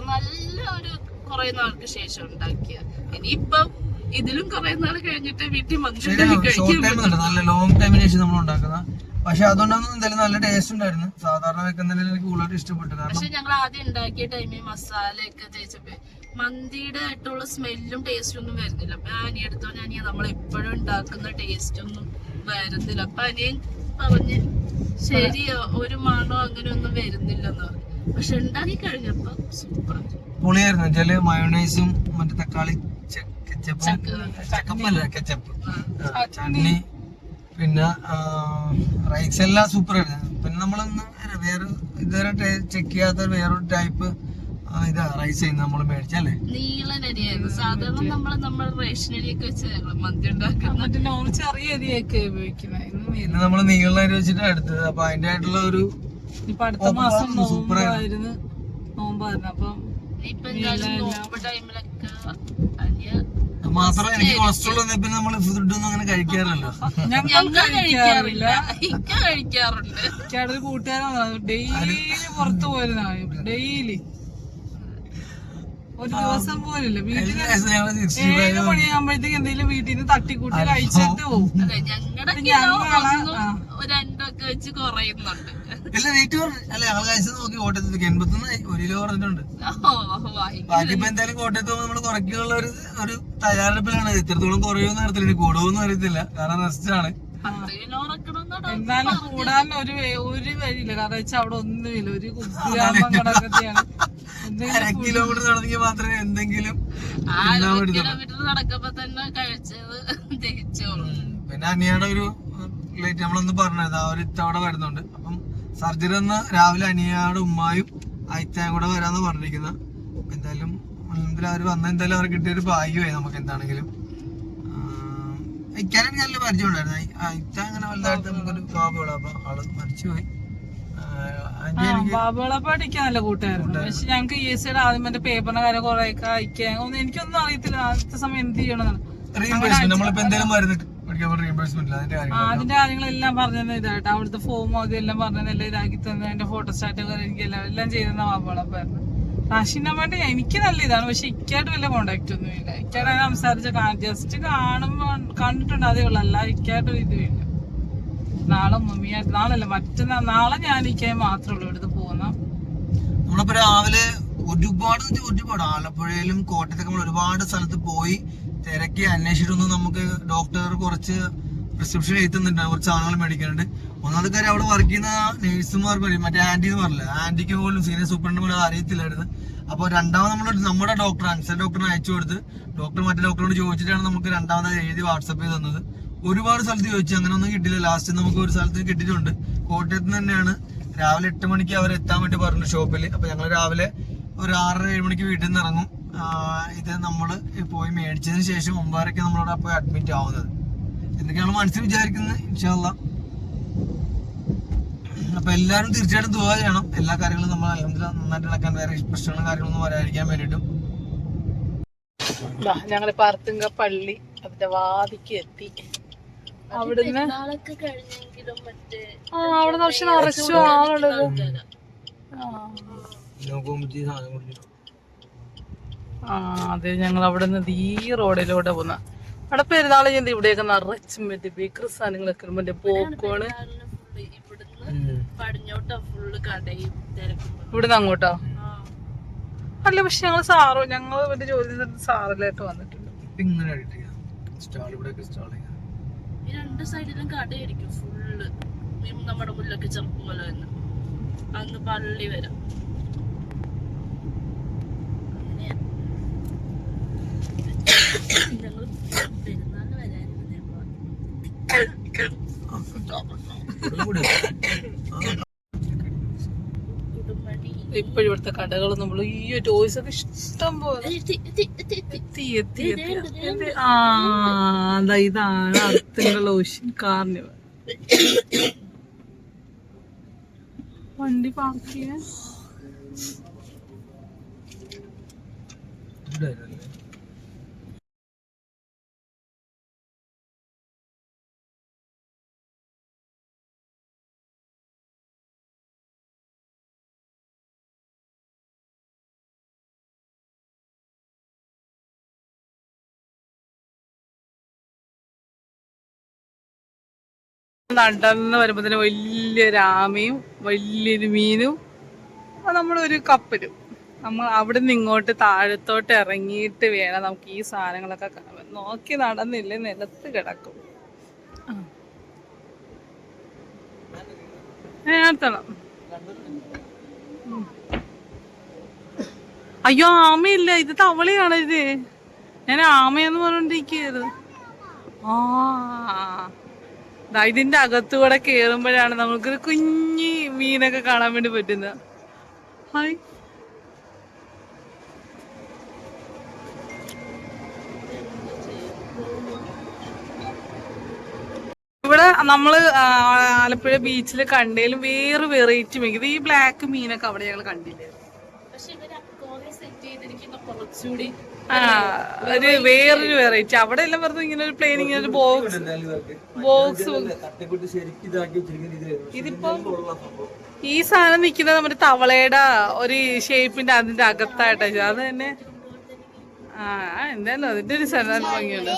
നല്ല കുറെ നാൾക്ക് ശേഷം ഉണ്ടാക്കിയ. ഇനിയിപ്പം ഇതിലും കുറെ നാൾ കഴിഞ്ഞിട്ട് വീട്ടിൽ മന്തി നല്ല ലോങ് ടൈമിന് ശേഷം നമ്മൾ ഉണ്ടാക്കുന്ന. പക്ഷെ അതുകൊണ്ടൊന്നും എന്തായാലും നല്ല ടേസ്റ്റ് ഉണ്ടായിരുന്നു. സാധാരണ വെക്കുന്നതിൽ എനിക്ക് കൂടുതലായിട്ട് ഇഷ്ടപ്പെട്ടു. പക്ഷെ ഞങ്ങൾ ആദ്യം ഉണ്ടാക്കിയ ടൈമിൽ മസാലയൊക്കെ തേച്ചപ്പോ മന്തിയുടെ ആയിട്ടുള്ള സ്മെല്ലും ടേസ്റ്റും ഒന്നും വരുന്നില്ല. അപ്പൊ അനിയെടുത്തോ നമ്മൾ എപ്പോഴും ഉണ്ടാക്കുന്ന ടേസ്റ്റ് ഒന്നും വരുന്നില്ല. അപ്പൊ അനിയൻ പറഞ്ഞ് ശരി ഒരു മണോ അങ്ങനെ ഒന്നും വരുന്നില്ലെന്ന് പറഞ്ഞു. പക്ഷെ ഉണ്ടാക്കി കഴിഞ്ഞപ്പോ സൂപ്പർ പുളിയായിരുന്നു. വെച്ചാല് മയോണൈസും മറ്റേ തക്കാളി കെച്ചപ്പ് ചട്നി പിന്നെ റൈസ് എല്ലാം സൂപ്പർ ആയിരുന്നു. പിന്നെ നമ്മളൊന്ന് വേറെ ഇതുവരെ ചെക്ക് ചെയ്യാത്ത വേറൊരു ടൈപ്പ് ഇതാ റൈസ് ചെയ്യുന്നത് നമ്മൾ മേടിച്ചല്ലേ. നീളനരിയായിരുന്നു. സാധാരണ നമ്മൾ റേഷൻ അരിയൊക്കെ വെച്ച് മന്തി ഉണ്ടാക്കുന്നത് ചെറിയ അരിയൊക്കെ ഉപയോഗിക്കുന്നത്. ഇന്ന് നമ്മള് നീളനരി വെച്ചിട്ട് എടുത്തത്. അപ്പൊ അതിന്റെ ആയിട്ടുള്ള ഒരു അടുത്ത മാസം നോമ്പായിരുന്നു. അപ്പം ഇപ്പൊ എന്തായാലും നോമ്പ് ടൈമിലൊക്കെ മാത്രമല്ല എനിക്ക് കൊളസ്ട്രോൾ വന്നപ്പോ നമ്മള് ഫുഡൊന്നും അങ്ങനെ കഴിക്കാറില്ല. കഴിക്കാറില്ല. കഴിക്കാറുണ്ട്. ചേട്ടൊരു കൂട്ടുകാരാണ് ഡെയിലി പുറത്തു പോയിരുന്ന ഡെയിലി ഒരു ദിവസം പോലില്ല. വീട്ടിൽ 7 മണിയാകുമ്പോഴത്തേക്ക് എന്തെങ്കിലും വീട്ടിൽ നിന്ന് തട്ടിക്കൂട്ടി കഴിച്ചിട്ട് പോകും. രണ്ടൊക്കെ വെച്ച് കുറയുന്നുണ്ട്. ഇല്ല വെയിറ്റ് അല്ല ഞങ്ങൾ കഴിച്ചത് നോക്കി കോട്ടയത്തേക്ക് 81 കിലോ പറഞ്ഞിട്ടുണ്ട്. ബാക്കി ഇപ്പൊ എന്തായാലും കോട്ടയത്ത് പോകുമ്പോൾ നമ്മള് കുറയ്ക്കാനുള്ള ഒരു തയ്യാറെടുപ്പിലാണ്. ഇത്രത്തോളം കുറയുമെന്ന് അറിയത്തില്ല, കൂടുമെന്ന് അറിയത്തില്ല. കാരണം റെസ്റ്റ് ആണ്. എന്നാലും കൂടാൻ ഒരു വഴിയില്ല. കാരണം വെച്ചാൽ അവിടെ ഒന്നുമില്ല. ഒരു കുഗ്രാമം കിടക്കത്തെയാണ്. 1 കിലോമീറ്റർ നടന്നെങ്കിൽ മാത്രമേ എന്തെങ്കിലും നടക്കുമ്പോ തന്നെ കഴിച്ചത് ദഹിച്ചോളൂ. പിന്നെ അനിയുടെ ഒരു ലേറ്റ് നമ്മളൊന്ന് പറഞ്ഞത് ആ ഒരു ഇത്തവണ വരുന്നുണ്ട്. അപ്പം സർജറി ഒന്ന് രാവിലെ അനിയയുടെ ഉമ്മായും അയച്ചായും കൂടെ വരാന്ന് പറഞ്ഞിരിക്കുന്ന. എന്തായാലും അവർ വന്ന എന്തായാലും അവർ കിട്ടിയൊരു ഭാഗ്യമായി നമുക്ക്. എന്താണെങ്കിലും അയക്കാനും നല്ല പരിചയം ഉണ്ടായിരുന്നു. അയച്ച അങ്ങനെ വലുതായിട്ട് നമുക്കൊരു ബാബുള്ള അപ്പൊ ആള് മരിച്ചുപോയി. ബാബുകളെ പഠിക്കാൻ നല്ല കൂട്ടുകാരുണ്ട്. പക്ഷെ ഞങ്ങൾക്ക് ESIയുടെ ആദ്യം മറ്റേ പേപ്പറിന്റെ കാര്യം കുറെ ഒക്കെ അയക്കാൻ എനിക്കൊന്നും അറിയത്തില്ല. ആദ്യത്തെ സമയം എന്ത് ചെയ്യണം അതിന്റെ കാര്യങ്ങളെല്ലാം പറഞ്ഞത് ഇതായിട്ട് അവിടുത്തെ ഫോം അതെല്ലാം പറഞ്ഞതെല്ലാം ഇതാക്കി തന്നെ അതിന്റെ ഫോട്ടോസ്റ്റാറ്റ് എനിക്ക് എല്ലാം ചെയ്തെന്ന ബാബുകളപ്പായിരുന്നു. റാഷിന്റെ വേണ്ടി എനിക്ക് നല്ല ഇതാണ്. പക്ഷെ ഇക്കായിട്ട് വലിയ കോണ്ടാക്ട് ഒന്നും ഇല്ല. ഇക്കായിട്ട് സംസാരിച്ച ജസ്റ്റ് കാണുമ്പോ കണ്ടിട്ടുണ്ട് അതേ ഉള്ളു. അല്ല ഇക്കായിട്ട് ഇതുമില്ല. നാളെ മമ്മിയായിട്ട് നാളെ ഞാൻ ഇക്കായി മാത്രമേ ഉള്ളൂ എടുത്ത് പോകുന്ന. നമ്മളിപ്പോ രാവിലെ ഒരുപാട് ആലപ്പുഴയിലും കോട്ടയത്തൊക്കെ നമ്മൾ ഒരുപാട് സ്ഥലത്ത് പോയി തിരക്കി അന്വേഷിച്ചിട്ടൊന്നും നമുക്ക് ഡോക്ടർ കുറച്ച് പ്രിസ്ക്രിപ്ഷൻ എഴുതുന്നുണ്ട്. കുറച്ച് സാധനങ്ങൾ മേടിക്കാനുണ്ട്. ഒന്നാമത്തെ കാര്യം അവിടെ വർക്ക് ചെയ്യുന്ന നേഴ്സുമാർ പറയും മറ്റേ ആന്റി എന്ന് പറഞ്ഞില്ല, ആന്റിക്ക് പോലും സീനിയർ സൂപ്രണ്ട് പോലും അറിയത്തില്ലായിരുന്നു. അപ്പോൾ രണ്ടാമത് നമ്മുടെ ഡോക്ടർ അൻസർ ഡോക്ടറിനെ അയച്ചു കൊടുത്ത് ഡോക്ടർ മറ്റേ ഡോക്ടറോട് ചോദിച്ചിട്ടാണ് നമുക്ക് രണ്ടാമത് എഴുതി വാട്സപ്പ് ചെയ്ത് തന്നത്. ഒരുപാട് സ്ഥലത്ത് ചോദിച്ചു, അങ്ങനെ ഒന്നും കിട്ടില്ല. ലാസ്റ്റ് നമുക്ക് ഒരു സ്ഥലത്ത് കിട്ടിയിട്ടുണ്ട്. കോട്ടയത്ത് നിന്ന് തന്നെയാണ്. രാവിലെ 8 മണിക്ക് അവർ എത്താൻ വേണ്ടി പറഞ്ഞു ഷോപ്പിൽ. അപ്പൊ ഞങ്ങൾ രാവിലെ ഒരു 6-7 മണിക്ക് വീട്ടിൽ നിന്ന് ഇറങ്ങും. ഇത് നമ്മൾ പോയി മേടിച്ചതിന് ശേഷം 9:30 നമ്മളവിടെ പോയി അഡ്മിറ്റ് ആവുന്നത്. എന്തൊക്കെയാണ് മനസ്സിൽ വിചാരിക്കുന്നത് ഇൻഷാ അല്ലാഹ്. അപ്പൊ എല്ലാവരും തീർച്ചയായിട്ടും ദുആ ചെയ്യണം. എല്ലാ കാര്യങ്ങളും നമ്മൾ അൽഹംദുലില്ലാഹ് നന്നായിട്ട് നടക്കാൻ, വേറെ പ്രശ്നങ്ങളും കാര്യങ്ങളൊന്നും വരാതിരിക്കാൻ വേണ്ടിയിട്ടും. ഞങ്ങളിപ്പോ അർത്തുങ്ക പള്ളി അതിന്റെ വാതിക്ക് എത്തി. അവിടുന്ന് അവിടെ പക്ഷെ നിറച്ചു ആളുള്ളത്. അതെ ഞങ്ങൾ അവിടെ നിന്ന് ഈ റോഡിലൂടെ പോന്ന. അവിടെ പെരുന്നാൾ ചെയ്യുന്നത് ഇവിടെയൊക്കെ നിറച്ചും മറ്റേ ബേക്കറി സാധനങ്ങളൊക്കെ മറ്റേ പോപ്കോണ്. ഇവിടുന്ന് അങ്ങോട്ടോ അല്ല. പക്ഷെ ഞങ്ങൾ മറ്റേ ജോലി സാറിലായിട്ട് വന്നിട്ടുണ്ട്. രണ്ട് സൈഡിലും കടയായിരിക്കും ഫുള്ള്. നമ്മുടെ മുല്ലൊക്കെ ചെറുപ്പം പോലെ തന്നെ അങ്ങ് പള്ളി വരാം. ഞങ്ങൾ പെരുന്നാളിന് വരാനിരുന്നേ. ഇപ്പോഴും ഇവിടുത്തെ കടകൾ നമ്മൾ ഈ ടോയ്സ് ഒക്കെ ഇഷ്ടം പോലെ. ഇതാണ് അർത്തുങ്കൽ ഓഷ്യൻ കാർണിവൽ. വണ്ടി പാർക്ക് ചെയ്യാൻ മനസ്സിലായില്ലേ? നടന്ന് വരുമ്പോ തന്നെ വലിയൊരു ആമയും വലിയൊരു മീനും നമ്മളൊരു കപ്പലും. നമ്മൾ അവിടെ നിന്ന് ഇങ്ങോട്ട് താഴത്തോട്ട് ഇറങ്ങിയിട്ട് വേണം നമുക്ക് ഈ സാധനങ്ങളൊക്കെ കാണാൻ. നോക്കി നടന്നില്ലേ നിലത്ത് കിടക്കും. അടുത്തണം. അയ്യോ ആമയില്ല, ഇത് തവളയാണ്. ഇത് ഞാൻ ആമയെന്ന് പറഞ്ഞോണ്ടിരിക്കുന്നത്. ഇതിന്റെ അകത്തൂടെ കേറുമ്പോഴാണ് നമുക്കൊരു കുഞ്ഞി മീനൊക്കെ കാണാൻ വേണ്ടി പറ്റുന്നത്. ഹായ്, ഇവിടെ നമ്മള് ആലപ്പുഴ ബീച്ചിൽ കണ്ടേലും വേറെ വെറൈറ്റി മീൻ. ഈ ബ്ലാക്ക് മീനൊക്കെ അവിടെ ഞങ്ങൾ കണ്ടില്ലേ. ഒരു വേറൊരു വെറൈറ്റി. അവിടെ എല്ലാം വെറുതെ ഇങ്ങനെ ഒരു പ്ലെയിൻ ഇങ്ങനെ ഒരു ബോക്സ്. ഇതിപ്പോ ഈ സാധനം നിക്കുന്നത് നമ്മുടെ തവളയുടെ ഒരു ഷേപ്പിന്റെ അതിന്റെ അകത്തായിട്ടാ. അത് തന്നെ എന്തായാലും അതിന്റെ ഒരു സ്ഥലം ഭംഗിയുണ്ട്.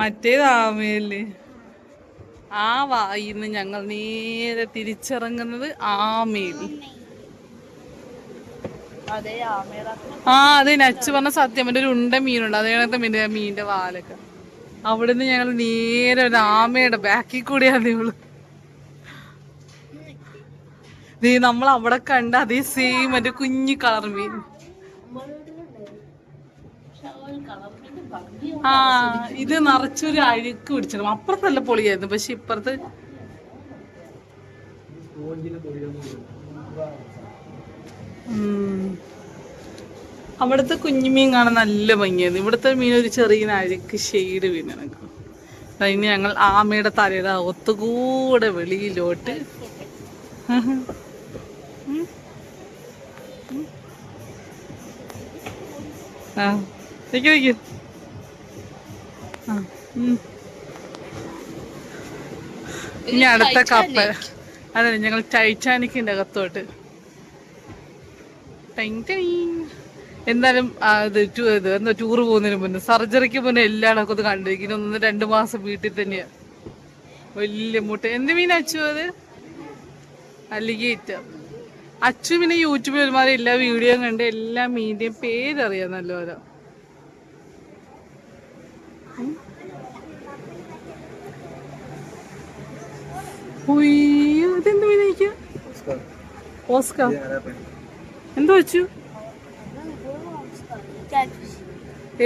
മറ്റേത് ആമയല്ലേ. ആ വായിന്ന് ഞങ്ങൾ നേരെ തിരിച്ചിറങ്ങുന്നത് ആമയിൽ. അതെ, നച്ചു പറഞ്ഞ സത്യം. ഒരു ഉണ്ട മീനുണ്ട്, അതേണത്തെ മീനിന്റെ വാലൊക്കെ. അവിടുന്ന് ഞങ്ങൾ നേരെ ഒരു ആമയുടെ ബാക്കിൽ കൂടിയാണ് ഇവള്. നമ്മൾ അവിടെ കണ്ട അതേ സെയിം മറ്റേ കുഞ്ഞു കളർ മീൻ. ഇത് നിറച്ചൊരു അഴുക്ക് പിടിച്ചിടും. അപ്പുറത്തല്ല പൊളിയായിരുന്നു, പക്ഷെ ഇപ്പുറത്ത് അവിടുത്തെ കുഞ്ഞുമീൻ കാണാൻ നല്ല ഭംഗിയായിരുന്നു. ഇവിടുത്തെ മീൻ ഒരു ചെറിയ അഴുക്ക് ഷെയ്ഡ് മീനാണ്. ഇനി ഞങ്ങൾ ആമയുടെ തലയുടെ ഒത്തുകൂടെ വെളിയിലോട്ട് ഇനി അടുത്ത കപ്പൽ. അതെ, ഞങ്ങൾ ടൈറ്റാനിക്കിന്റെ അകത്തോട്ട്. എന്തായാലും എന്താ ടൂറ് പോകുന്നതിന് മുന്നേ, സർജറിക്ക് മുന്നേ എല്ലായിടക്കും അത് കണ്ടിരിക്കുന്നു. 1-2 മാസം വീട്ടിൽ തന്നെയാ. വലിയ മുട്ട. എന്ത് മീൻ അച്ചു? അത് അലിഗേറ്റർ. അച്ചു പിന്നെ യൂട്യൂബിൽ ഒരുമാതിരി എല്ലാ വീഡിയോയും കണ്ട് എല്ലാ മീനിന്റെയും പേരറിയാം നല്ലപോലെ. ഇതെന്ത് മീനായിരിക്കും? ഓസ്കാർ. എന്തോ വെച്ചു?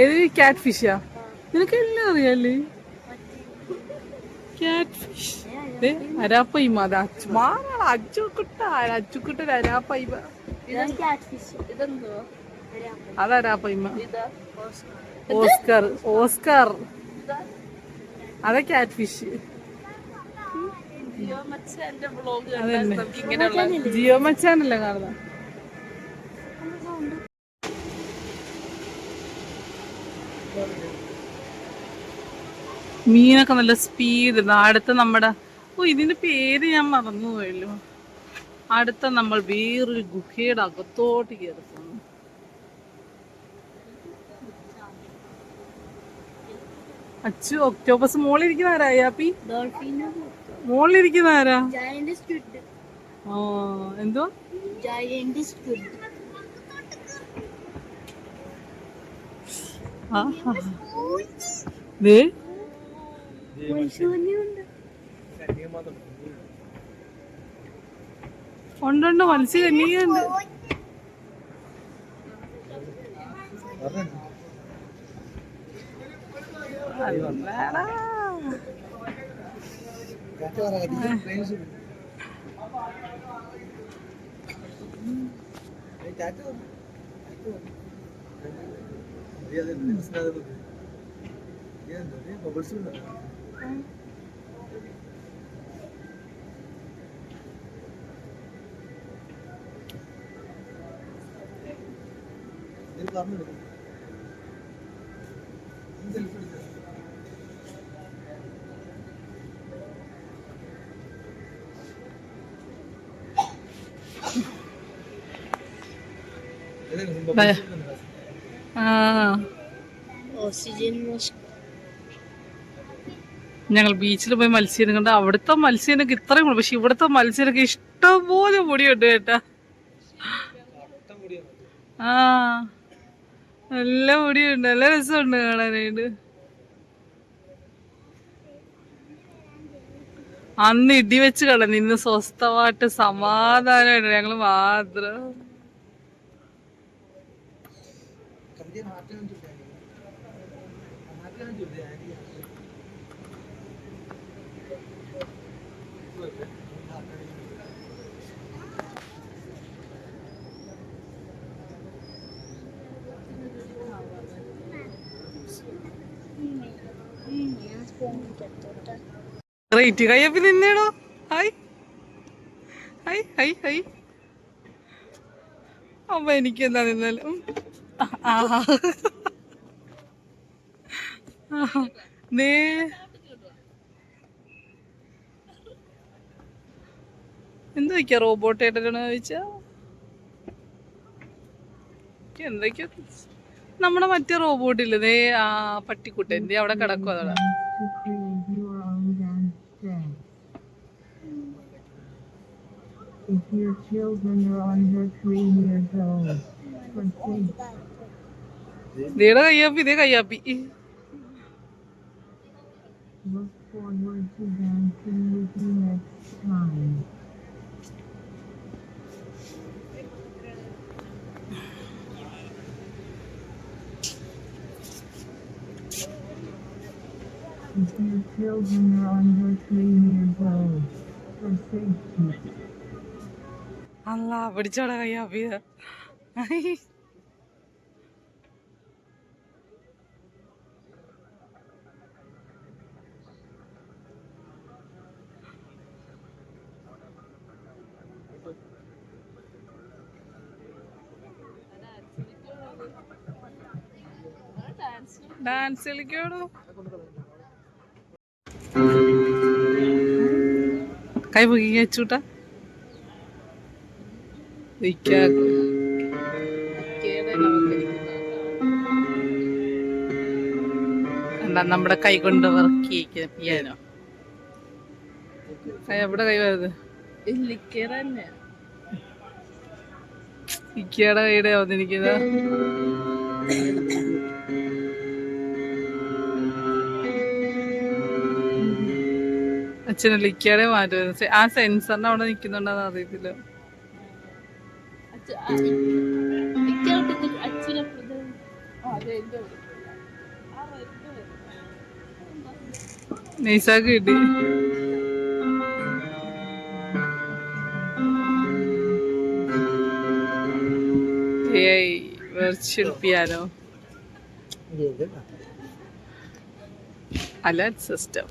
ഏത് ക്യാറ്റ് ഫിഷാ? നിനക്ക് എല്ലാം അറിയാല്ലേ? Cat fish. അരാപ്പയ്മ. അത് അച്ചുക്കുട്ട അരാപ്പയ്മ. അതരാപ്പയ്മ. ഓസ്കാർ അതെ ക്യാറ്റ് ഫിഷ്. ജിയോ മച്ചാനല്ലേ കാണുന്ന. മീനൊക്കെ നല്ല സ്പീഡ്. അടുത്ത നമ്മുടെ ഇതിന്റെ പേര് ഞാൻ മറന്നുപോയല്ലോ. അടുത്ത നമ്മൾ വേറൊരു ഗുഹയുടെ അകത്തോട്ട് കയറുന്നു. അച്ചു, ഒക്ടോബസ് മോളിരിക്കുന്ന ആരാ? യാപ്പി മോളിരിക്കുന്ന ആരാ? എന്തോ ഉണ്ട് മത്സ്യം നീയുണ്ട്. ഞങ്ങൾ ബീച്ചിൽ പോയി മത്സ്യം കണ്ട് അവിടുത്തെ മത്സ്യമൊക്കെ ഇത്രയും കൂടെ, പക്ഷെ ഇവിടുത്തെ മത്സ്യമൊക്കെ ഇഷ്ടംപോലെ മുടിയുണ്ട് കേട്ടാ. ആ നല്ല മുടിയുണ്ട്, നല്ല രസമുണ്ട് കാണാനായിട്ട്. അന്ന് ഇടി വെച്ച് കളഞ്ഞു, ഇന്ന് സ്വസ്ഥമായിട്ട് സമാധാനമായിട്ട് ഞങ്ങള് മാത്രം. റേറ്റ് കയ്യപ്പി നിന്നേടോ. Hi hi hi hi. അപ്പൊ എനിക്ക് എന്താ നിന്നാലും എന്താ വയ്ക്കാ റോബോട്ട് ഏട്ടനാണോ ചോദിച്ചാ? എന്തൊക്കെയാ നമ്മുടെ മറ്റേ റോബോട്ടില്ലേ ആ പട്ടിക്കുട്ടൻ്റെ അവിടെ കിടക്കും. അതോടെ If your children are under 3 years old, for safety. ഇതേടെ കയ്യാപ്പി, ഇതേ കയ്യാപ്പി. Look forward to dancing with you next time. If your children are under 3 years old, for safety. അല്ല പിടിച്ചോടാ കയ്യാപ്പി. ഡാൻസ് കളിക്കോടോ. കൈ പൊക്കി വെച്ചൂട്ടാ. എന്താ നമ്മുടെ കൈ കൊണ്ട് വർക്ക് പിയാനോ. എവിടെ കൈ വരുന്നത്? ഇക്കയുടെ കൈയുടെ വന്നിരിക്കുന്ന അച്ഛനല്ല ഇക്കയുടെ മാറ്റുന്നത്. ആ സെൻസറിന്റെ അവിടെ നിക്കുന്നുണ്ടെന്ന് അറിയത്തില്ല. നൈസാക്ക് കിട്ടി. Virtual piano alert system.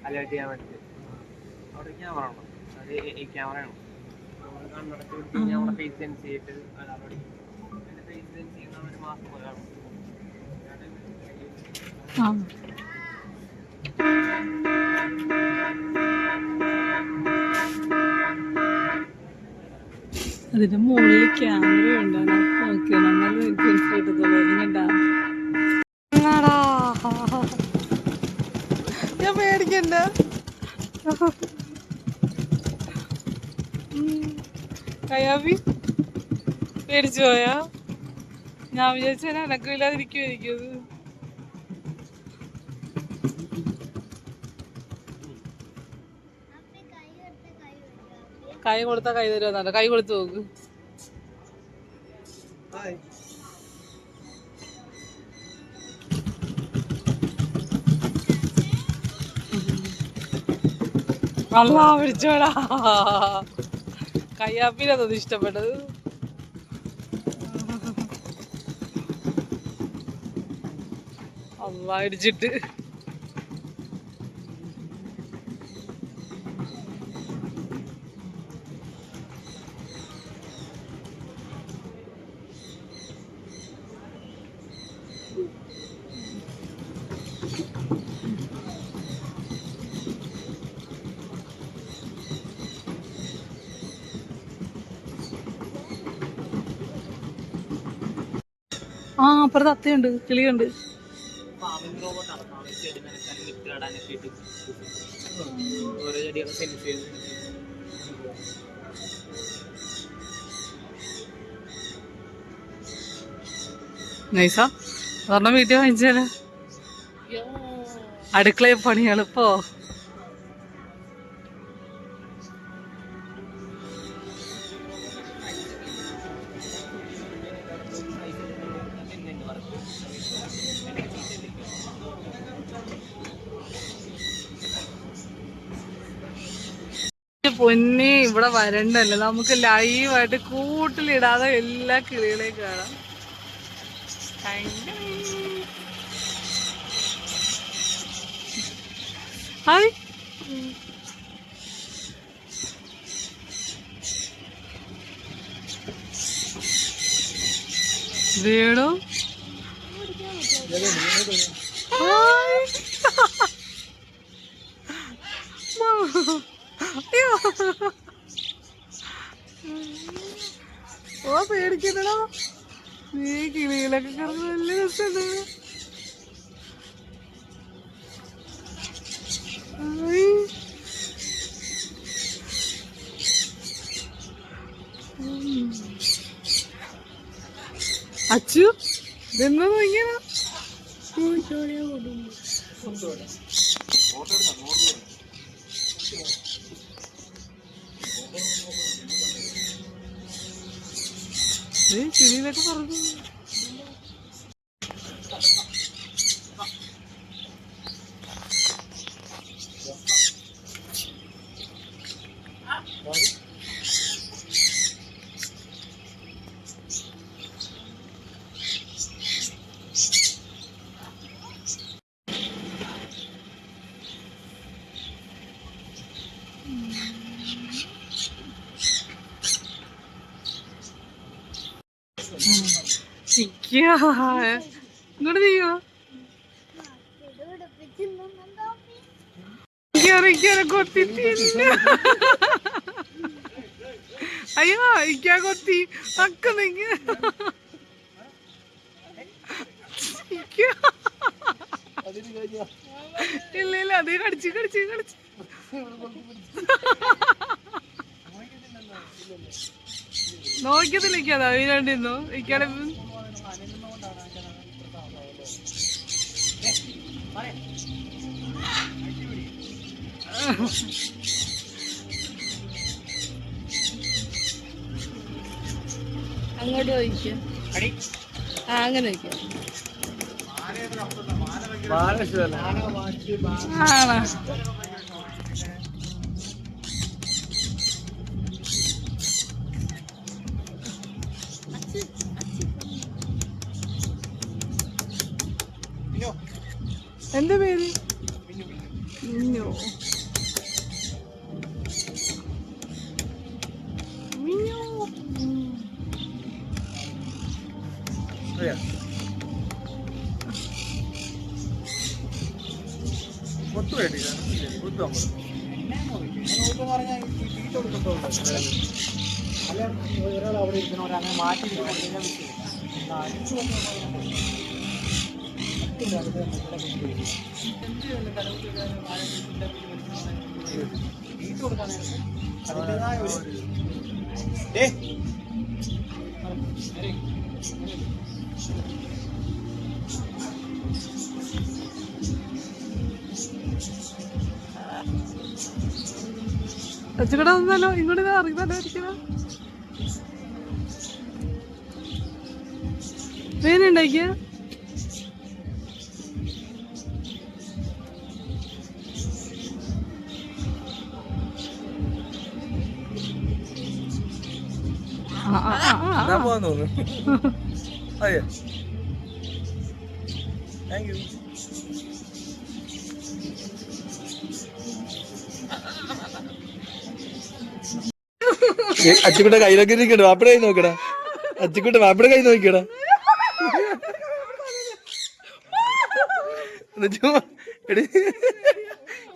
Alert ചെയ്യാൻ വേണ്ടിട്ട് അവിടെ ക്യാമറ ആണോ? അത് ക്യാമറയാണോ? കണ്ണടച്ച് നമ്മുടെ ഫേസ് സെൻസ് ചെയ്തിട്ട് ഫേസ് സെൻസ് ചെയ്യുന്ന ഒരു മാസം പോലെയാണ്. അതിന്റെ മുകളിൽ ക്യാമറ ഉണ്ടാണ്. നോക്കിയാണ് നല്ല കിട്ടത്തുള്ളൂ. കണ്ടാ ഞാൻ പേടിക്കണ്ട. കയ്യാപ്പി പേടിച്ചു പോയാ? ഞാൻ വിചാരിച്ചാൽ അനക്കമില്ലാതിരിക്കുമായിരിക്കും. കൈ കൊടുത്താ കൈ തരുമെന്നാണ്. കൈ കൊടുത്തു നോക്ക്. അല്ലാ പിടിച്ചോടാ. കയ്യാപ്പിനതൊന്നും ഇഷ്ടപ്പെട്ടത്. അല്ലാ ഇടിച്ചിട്ട് അപ്പുറത്ത് അത്തയുണ്ട്, കിളിയുണ്ട്. ഫാമിംഗ് റോബോട്ടാണ്. ഫാമിംഗ് ചെടി നനയ്ക്കാനും വിത്ത് നടാനൊക്കെ ആയിട്ട് ഓരോ ചെടിയൊക്കെ സെൻസ് ചെയ്ത് നൈസാ പറഞ്ഞ വീട്ടിൽ വാങ്ങിച്ചാലോ. അടുക്കളയിൽ പണി എളുപ്പോ. പൊന്നി ഇവിടെ വരണ്ടല്ലോ, നമുക്ക് ലൈവായിട്ട് കൂട്ടിലിടാതെ എല്ലാ കിളികളെയും കാണാം. ഹായ്. വേണോ? ഓ പേടിക്കണ്ടോ, നീ കിളികളൊക്കെ കിടന്ന് നല്ല രസമുണ്ട്. അച്ചു ഇതെന്താ നോക്കിയാ കിളിയിലൊക്കെ പറഞ്ഞു. ഇങ്ങോട്ട് നീയോ കൊത്തിട്ടില്ല. അയ്യോ ഇക്കാ കൊത്തി അക്ക നീങ്ങ. ഇല്ല ഇല്ല അതേ കടിച്ച് കടിച്ച് കടിച്ച് നോക്കിയതിലേക്കാ രണ്ടിന്നോ ഇക്കാടെ. അങ്ങോട്ട് ചോദിക്കാം. അങ്ങനെ ചോദിക്കാം. ആണോ? എന്താ പേര്? മിന്നു. മിന്നു. ഒരാൾ അവിടെ ഇരിക്കണവരങ്ങനെ മാറ്റി അച്ചുകട വന്നല്ലോ, ഇങ്ങോട്ട് അറിയുന്നല്ലോ ഇരിക്കണ. വേനുണ്ടാക്കിയ തോന്നുന്നു. അതെ താങ്ക് യു. അച്ചുക്കുട്ട കയ്യിലൊക്കെ ഇരിക്കണ്ട, വാപ്പടെ കൈ നോക്കടാ. അച്ചുക്കുട്ട വാപ്പടെ കൈ നോക്കിയടാ.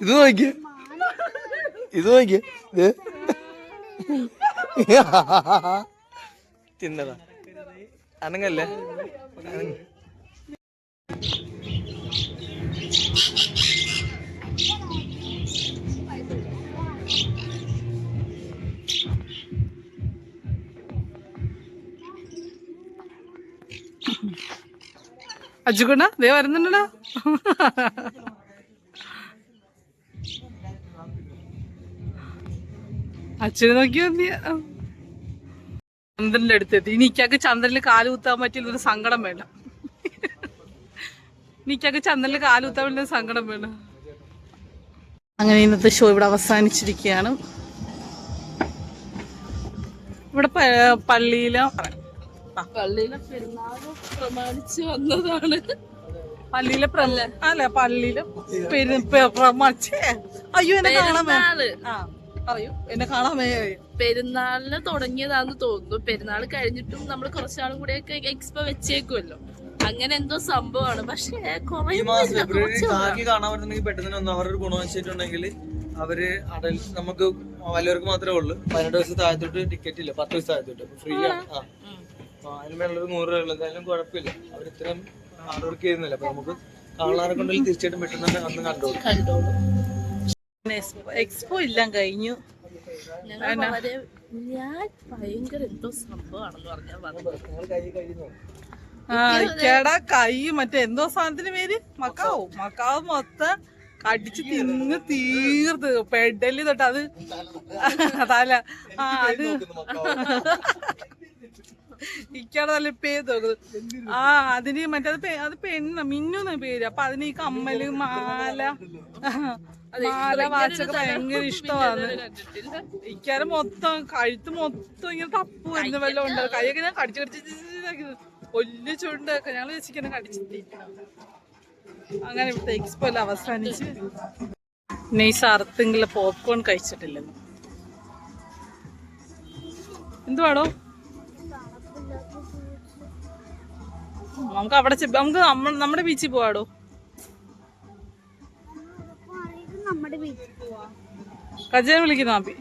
ഇത് നോക്കിയ ഇത് നോക്കിയ തിന്നടാ. അനങ്ങല്ലേ അച്ചുകൊണ്ട ദേ വരുന്നുണ്ടോ. അച്ഛനെ നോക്കിയോ ചന്ദ്രന്റെ അടുത്തെത്തി. എനിക്കൊക്കെ ചന്ദ്രനിൽ കാല് കുത്താൻ പറ്റിയൊരു സങ്കടം വേണ്ട. എനിക്കൊക്കെ ചന്ദ്രനിൽ കാല് കുത്താൻ പറ്റുന്ന സങ്കടം വേണ്ട. അങ്ങനെ ഇന്നത്തെ ഷോ ഇവിടെ അവസാനിച്ചിരിക്കുകയാണ്. ഇവിടെ പള്ളിയിലെ പെരുന്നാൾ പ്രമാണിച്ച് വന്നതാണ്. പള്ളിയിലെ പള്ളിയിലെ അയ്യോ എന്നെ കാണാമേ. പറയൂ, എന്നെ കാണാമേ. പെരുന്നാളിന് തുടങ്ങിയതാന്ന് തോന്നുന്നു. പെരുന്നാൾ കഴിഞ്ഞിട്ടും നമ്മൾ കുറച്ചാളും കൂടെയൊക്കെ എക്സ്പോ വെച്ചേക്കുമല്ലോ. അങ്ങനെ എന്തോ സംഭവമാണ്. പക്ഷെ ഈ മാസം ഫെബ്രുവരി കാണാൻ പറ്റുന്നെങ്കിൽ പെട്ടെന്ന് ഒന്ന് അവരൊരു ഗുണവശിട്ടുണ്ടെങ്കിൽ അവര് നമുക്ക് വലിയവർക്ക് മാത്രമേ ഉള്ളൂ. 18 ദിവസം താഴത്തോട്ട് ടിക്കറ്റ് ഇല്ല, 10 ദിവസം താഴത്തോട്ട് ഫ്രീ ആണ്. അതിന് മേലുള്ളൊരു 100 രൂപ ഉള്ളത്. എന്തായാലും കുഴപ്പമില്ല. അവർ ഇത്രയും ഹാർഡ് വർക്ക് ചെയ്യുന്നില്ല. അപ്പൊ നമുക്ക് കാണാനൊക്കെ ഉണ്ടെങ്കിൽ തീർച്ചയായിട്ടും പെട്ടെന്ന് അന്ന് കണ്ടോളൂ. എക്സ്പോ എല്ലാം കഴിഞ്ഞു. ഞാൻ ഭയങ്കര എന്തോ സംഭവമാണെന്ന് പറഞ്ഞാൽ ഇക്കടെ കൈ മറ്റേ എന്തോ സാധനത്തിന് പേര് മക്കാവ് മൊത്തം കടിച്ച് തിന്ന് തീർത്ത് പെഡല് തൊട്ട് അത് അതല്ല അത് ഇക്കടെ നല്ല പേര് തോന്നുന്നത്. അതിന് മറ്റേ അത് പെണ്ണ മിന്നുന്ന പേര്. അപ്പൊ അതിന് ഈ കമ്മല് മാല വാച്ചൊക്കെ ഭയങ്കര ഇഷ്ടമാണ്. ഇക്കാരെ മൊത്തം കഴുത്ത് മൊത്തം ഇങ്ങനെ തപ്പു വരുന്ന വല്ലതും ഉണ്ട്. കൈയൊക്കെ ഞാൻ കടിച്ചു വലിയ ചുണ്ടൊക്കെ ഞങ്ങൾ വെച്ചിങ്ങനെ കടിച്ചിട്ട്. അങ്ങനെ ഇവിടുത്തെ എക്സ്പോ എല്ലാം അവസാനിച്ച്. Nice അറുത്തെങ്കിലും popcorn കഴിച്ചിട്ടില്ലെന്ന്. എന്തുവാടോ നമുക്ക് അവിടെ നമ്മുടെ ബീച്ചിൽ പോവാടോ. കജേനെ വിളിക്കുന്ന ആപ്പി.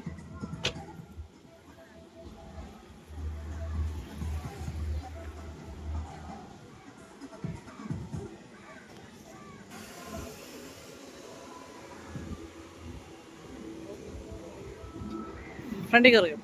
ഫ്രണ്ടിൽ കയറിയോ?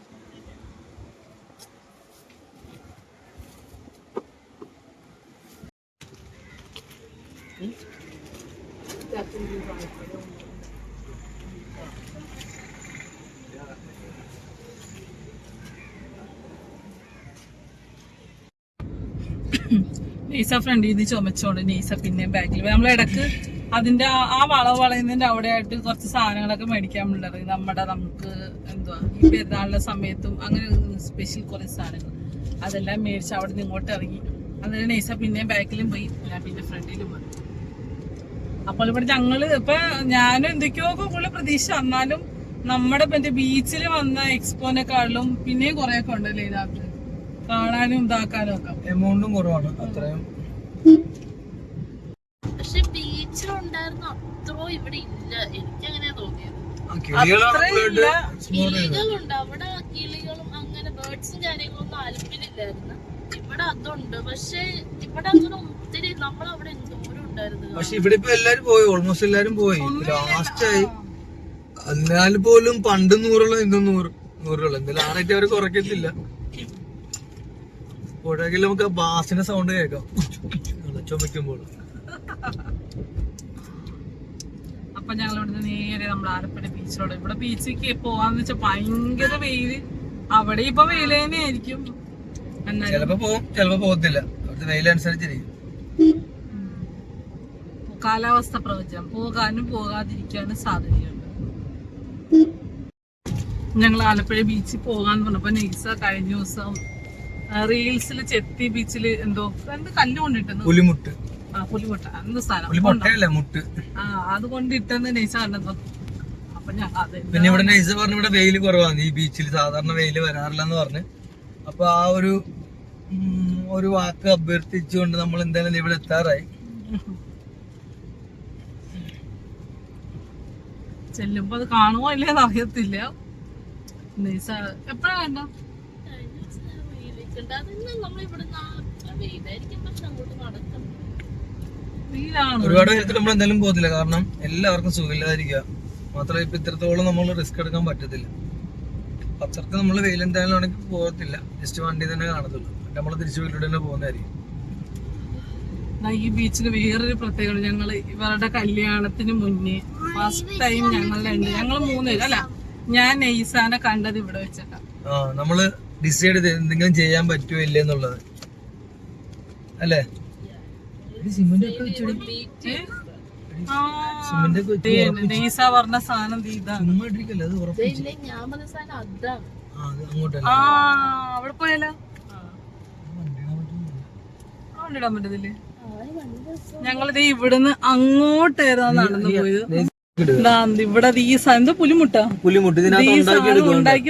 നെയ്സ ഫ്രണ്ടിൽ നിന്ന് ചുമച്ചോണ്ട് നെയ്സ പിന്നെ ബാക്കിൽ നമ്മളിടക്ക് അതിന്റെ ആ വളയുന്നതിന്റെ അവിടെ ആയിട്ട് കുറച്ച് സാധനങ്ങളൊക്കെ മേടിക്കാനുള്ളത്. നമുക്ക് എന്തുവാ ഈ പെരുന്നാളിന്റെ സമയത്തും അങ്ങനെ സ്പെഷ്യൽ കുറച്ച് സാധനങ്ങൾ അതെല്ലാം മേടിച്ച് അവിടെ നിന്ന് ഇങ്ങോട്ട് ഇറങ്ങി. അന്നേരം നെയ്സ പിന്നെ ബാക്കിലും പോയി, ഞാൻ പിന്നെ ഫ്രണ്ടിലും പോയി. അപ്പോൾ ഇവിടെ ഞങ്ങള് ഇപ്പൊ ഞാനും എന്തൊക്കെയോ കൂടുതൽ പ്രതീക്ഷ വന്നാലും നമ്മുടെ മറ്റേ ബീച്ചിൽ വന്ന എക്സ്പോനെക്കാളും പിന്നെയും കുറെയൊക്കെ ഉണ്ടല്ലേ ഇതിനകത്ത് കാണാനും ഇതാക്കാനും ഒക്കെ. എമൗണ്ടും കുറവാണ് അത്രയും. പക്ഷെ ബീച്ചിലുണ്ടായിരുന്ന അത്രോ ഇവിടെ ഇല്ല. എനിക്കങ്ങനെ തോന്നിയത്. കിളികളുണ്ട് അവിടെ. കിളികളും അങ്ങനെ ബേർഡ്സും കാര്യങ്ങളൊന്നും ആലപ്പിലില്ലായിരുന്നു. ഇവിടെ അതുണ്ട്. പക്ഷെ ഇവിടെ അങ്ങനെ ഒത്തിരി നമ്മളവിടെ എന്തോരം ഉണ്ടായിരുന്നു. പക്ഷെ ഇവിടെ ഇപ്പൊ എല്ലാരും പോയി, ഓൾമോസ്റ്റ് എല്ലാരും പോയി. ലാസ്റ്റ് ആയി. അതിനാൽ പോലും പണ്ട് 100 ഇന്നും 100 എന്തായാലും ആറായിട്ട് അവർ കുറയ്ക്കത്തില്ല. പുഴകിൽ നമുക്ക് ആ ബാസിന്റെ സൗണ്ട് കേൾക്കാം ചുമക്കുമ്പോൾ. അപ്പൊ ഞങ്ങൾ ഇവിടുന്ന് നേരെ നമ്മൾ ആലപ്പുഴ ബീച്ചിലോട്. ഇവിടെ ബീച്ചിലേക്ക് പോവാന്ന് വെച്ചാൽ ഭയങ്കര വെയില്. അവിടെ ഇപ്പൊ വെയില് തന്നെ ആയിരിക്കും. ചിലപ്പോ പോവും, ചിലപ്പോ പോകത്തില്ല. അവിടുത്തെ വെയിലനുസരിച്ചിരിക്കും. കാലാവസ്ഥ പ്രവചനം പോകാനും പോകാതിരിക്കാനും സാധ്യതയുണ്ട്. ഞങ്ങൾ ആലപ്പുഴ ബീച്ചിൽ പോകാന്ന് പറഞ്ഞപ്പോ നെയ്സ കഴിഞ്ഞ ദിവസം റീൽസിൽ ചെത്തി ബീച്ചില് എന്തോ കല്ല് കൊണ്ടിട്ടെന്ന്. പുലിമുട്ട്. പുലിമുട്ട എന്ത് സ്ഥലം മുട്ട്. അത് കൊണ്ടിട്ടെന്ന് നെയ്സ കണ്ടത്. അപ്പൊ പിന്നെ ഇവിടെ നെയ്സ പറഞ്ഞു ഇവിടെ വെയില് കുറവാണ് ഈ ബീച്ചിൽ, സാധാരണ വെയില് വരാറില്ലെന്ന് പറഞ്ഞ്. അപ്പൊ ആ ഒരു വാക്ക് അഭ്യർത്ഥിച്ചുകൊണ്ട് നമ്മൾ എന്തായാലും ഇവിടെ എത്താറായി. ചെല്ലുമ്പോ അത് കാണുമോ ഇല്ലെന്ന് അറിയത്തില്ല. നെയ്സ എപ്പഴാ കണ്ട ഒരുപാട് നേരത്തിൽ നമ്മൾ എന്തായാലും പോകത്തില്ല. കാരണം എല്ലാവർക്കും സുഖമില്ലാതിരിക്കുക മാത്രമല്ല ഇപ്പൊ ഇത്രത്തോളം നമ്മൾ റിസ്ക് എടുക്കാൻ പറ്റത്തില്ല. അത്രക്ക് നമ്മള് വെയിൽ എന്തായാലും ആണെങ്കിൽ പോകത്തില്ല. ജസ്റ്റ് വണ്ടി തന്നെ കാണത്തുള്ളൂ. നമ്മൾ തിരിച്ചു വീട്ടിലൂടെ തന്നെ പോകുന്നതായിരിക്കും. ഈ ബീച്ചിൽ വേറൊരു പ്രത്യേകത, ഞങ്ങള് ഇവരുടെ കല്യാണത്തിന് മുന്നേ ഫസ്റ്റ് ടൈം ഞങ്ങൾ 3 പേര് അല്ല, ഞാൻ നെയ്സാനെ കണ്ടത് ഇവിടെ വെച്ചിട്ടാ. നമ്മള് ഡിസൈഡ് ചെയ്ത് എന്തെങ്കിലും ചെയ്യാൻ പറ്റുമോ ഇല്ലെന്നുള്ളത് അല്ലേ. നെയ്സ പറഞ്ഞ സാധനം അവിടെ പോയാലോ, അവിടെ ഇടാൻ പറ്റത്തില്ലേ? ഞങ്ങളിത് ഇവിടുന്ന് അങ്ങോട്ടേതാ നടന്നു പോയത്. ഇവിടെ ഈ സാധനം പുലിമുട്ട ഉണ്ടാക്കി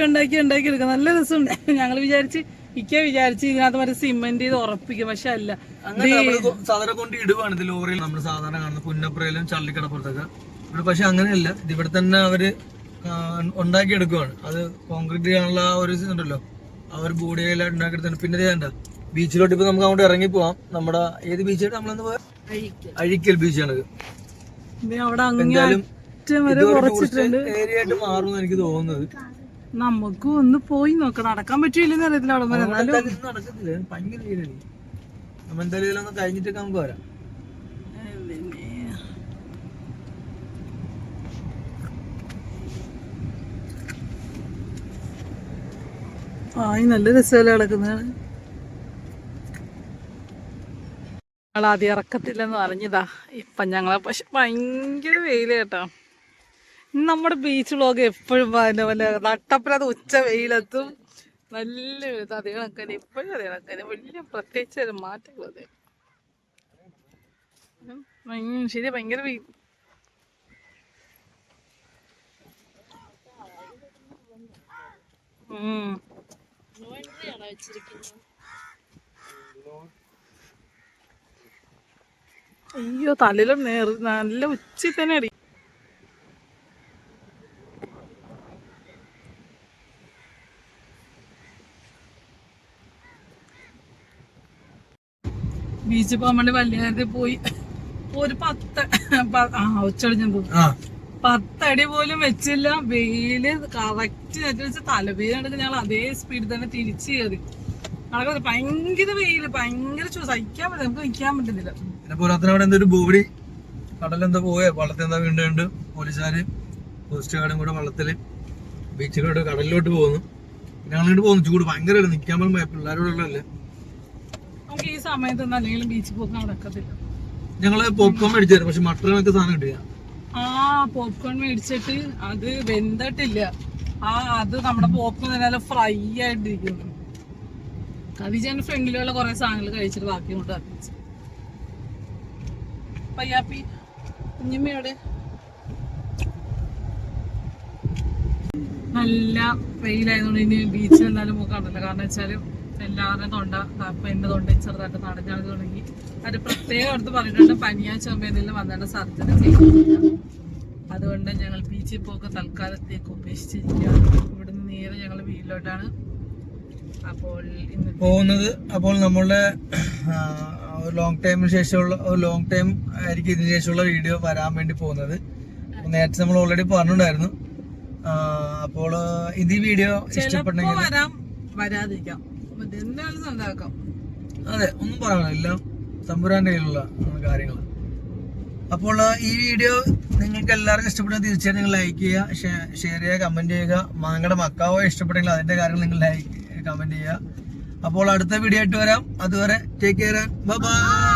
എടുക്കാം. നല്ല രസമുണ്ട്. ഞങ്ങള് വിചാരിച്ച് ഇതിനകത്ത് മറ്റേ സിമെന്റ് ചെയ്ത് ഉറപ്പിക്കും, പക്ഷെ അല്ല, സാധാരണ കൊണ്ട് ഇടുവാണ് ലോറിയിൽ നമ്മൾ സാധാരണ കാണുന്ന പുന്നപ്പുറയിലും ചള്ളിക്കടപ്പുറത്തൊക്കെ. ഇവിടെ പക്ഷെ അങ്ങനെയല്ല, ഇത് ഇവിടെ തന്നെ അവര് ഉണ്ടാക്കി എടുക്കുവാണ്. അത് കോൺക്രീറ്റ് ചെയ്യാനുള്ള ഒരു ഇതുണ്ടല്ലോ, അവർ ബോഡിയെല്ലാം ഉണ്ടാക്കിയെടുത്താണ്. പിന്നെ ചെയ്യണ്ട ബീച്ചിലോട്ട് ഇപ്പൊ നമുക്ക് അങ്ങോട്ട് ഇറങ്ങി പോവാം. നമ്മുടെ ഏത് ബീച്ചായിട്ട് നമ്മളന്ന് പോയ അഴിക്കൽ ബീച്ചാണ്. അവിടെ എന്തായാലും ഏരിയ ആയിട്ട് മാറുമെന്ന് എനിക്ക് തോന്നുന്നത്. നമുക്ക് ഒന്ന് പോയി നോക്കാം, നടക്കാൻ പറ്റൂലെന്ന് അറിയത്തില്ല. അവിടെ നടക്കത്തില്ല, ഭയങ്കര ഏരിയ. നമ്മ എന്തായാലും ഒന്ന് കഴിഞ്ഞിട്ടൊക്കെ നമുക്ക് വരാം. നല്ല രസമല്ലേ കിടക്കുന്നത്. ആദ്യം ഇറക്കത്തില്ലെന്ന് അറിഞ്ഞതാ, ഇപ്പൊ ഞങ്ങളെ പക്ഷെ ഭയങ്കര വെയില് കേട്ടോ. നമ്മുടെ ബീച്ച് വ്ളോഗ് എപ്പോഴും നട്ടപ്പുറത്ത് ഉച്ച വെയിലെത്തും, നല്ല അതേ കണക്കാന് ഇപ്പോഴും അതേ കണക്കാന്, വലിയ പ്രത്യേകിച്ച് ഒരു മാറ്റങ്ങളത്. ശരി, ഭയങ്കര വെയിൽ. അയ്യോ, തലയിലും നല്ല ഉച്ച തന്നെ അടി. ബീച്ചിൽ പോകാൻ വേണ്ടി വല്യകാര്യത്തിൽ പോയി ഒരു 10 ഉച്ചടിഞ്ഞു തോന്നുന്നു, 10 അടി പോലും വെച്ചില്ല. വെയില് കറക്റ്റ് വെച്ച് തലവേദന ഞങ്ങൾ അതേ സ്പീഡിൽ തന്നെ തിരിച്ചു കയറി. നടക്കുന്നത് ഭയങ്കര വെയില്, ഭയങ്കര സഹിക്കാൻ പറ്റില്ല, നമുക്ക് നിൽക്കാൻ പറ്റുന്നില്ല. പിന്നെ പുറത്തിനവിടെ എന്തൊരു ബോഡി കടലെന്തോ പോയ വള്ളത്തിൽ എന്താ വീണ്ടുണ്ട്. പോലീസുകാര് കോസ്റ്റ് ഗാർഡും കൂടെ വള്ളത്തില് ബീച്ചിലോട്ട് കടലിലോട്ട് പോകുന്നു. ഞങ്ങളിങ്ങോട്ട് പോകുന്നു. ചൂട് ഭയങ്കര നിൽക്കാൻ പോലും പിള്ളേരോടുള്ളതല്ലേ. നമുക്ക് ഈ സമയത്ത് അല്ലെങ്കിൽ ബീച്ചിൽ പോക്കാൻ നടക്കത്തില്ല. ഞങ്ങള് പോപ്കോൺ മേടിച്ചായിരുന്നു, പക്ഷെ മട്ടനൊക്കെ സാധനം കിട്ടിയ. പോപ്കോൺ മേടിച്ചിട്ട് അത് വെന്തിട്ടില്ല. അത് നമ്മുടെ പോപ്കോൺ തന്നെ ഫ്രൈ ആയിട്ടിരിക്കുന്നു. കവിജന്റെ ഫ്രണ്ടിലുള്ള കുറെ സാധനങ്ങൾ കഴിച്ചിട്ട് ബാക്കി കൊണ്ട് അറിയിച്ചു. പയ്യാപ്പി കുഞ്ഞമ്മയോടെ നല്ല വെയിലായതുകൊണ്ട് ഇനി ബീച്ചിൽ എന്തായാലും പോകാറില്ല. കാരണം വെച്ചാല് എല്ലാവരുടെയും തൊണ്ട, അപ്പൊ എന്റെ തൊണ്ട ചെറുതായിട്ട് നടഞ്ഞാൽ തുടങ്ങി. അത് പ്രത്യേകം അടുത്ത് പറഞ്ഞിട്ടുണ്ട്, പനിയാ ചുമ എന്തെങ്കിലും വന്നിട്ട് സർജറി ചെയ്യുന്നില്ല. അതുകൊണ്ട് ഞങ്ങൾ ബീച്ചിൽ പോക്ക് തൽക്കാലത്തേക്ക് ഉപേക്ഷിച്ചിരിക്കുകയാണ്. ഇവിടുന്ന് നേരെ ഞങ്ങൾ വീട്ടിലോട്ടാണ് അപ്പോൾ പോകുന്നത്. അപ്പോൾ നമ്മളുടെ ലോങ് ടൈമിന് ശേഷമുള്ള ലോങ് ടൈം ആയിരിക്കും ഇതിന് ശേഷമുള്ള വീഡിയോ വരാൻ വേണ്ടി പോകുന്നത്. നേരത്തെ നമ്മൾ ഓൾറെഡി പറഞ്ഞിട്ടുണ്ടായിരുന്നു. അപ്പോൾ ഇത് ഈ വീഡിയോ ഇഷ്ടപ്പെട്ടെങ്കിൽ വരാതിരിക്കാം, അതെ, ഒന്നും പറയണം, എല്ലാം തമ്പുരാന്റെ കയ്യിലുള്ള കാര്യങ്ങൾ. അപ്പോൾ ഈ വീഡിയോ നിങ്ങൾക്ക് എല്ലാവർക്കും ഇഷ്ടപ്പെടുന്ന തീർച്ചയായും നിങ്ങൾ ലൈക്ക് ചെയ്യുക, ഷെയർ ചെയ്യുക, കമന്റ് ചെയ്യുക. നിങ്ങളുടെ മക്കാവോ ഇഷ്ടപ്പെട്ടെങ്കിൽ അതിന്റെ കാര്യങ്ങൾ നിങ്ങൾ ലൈക്ക് കമന്റ് ചെയ്യുക. അപ്പോൾ അടുത്ത വീഡിയോ ആയിട്ട് വരാം. അതുവരെ ടേക്ക് കെയർ, ബൈ ബൈ.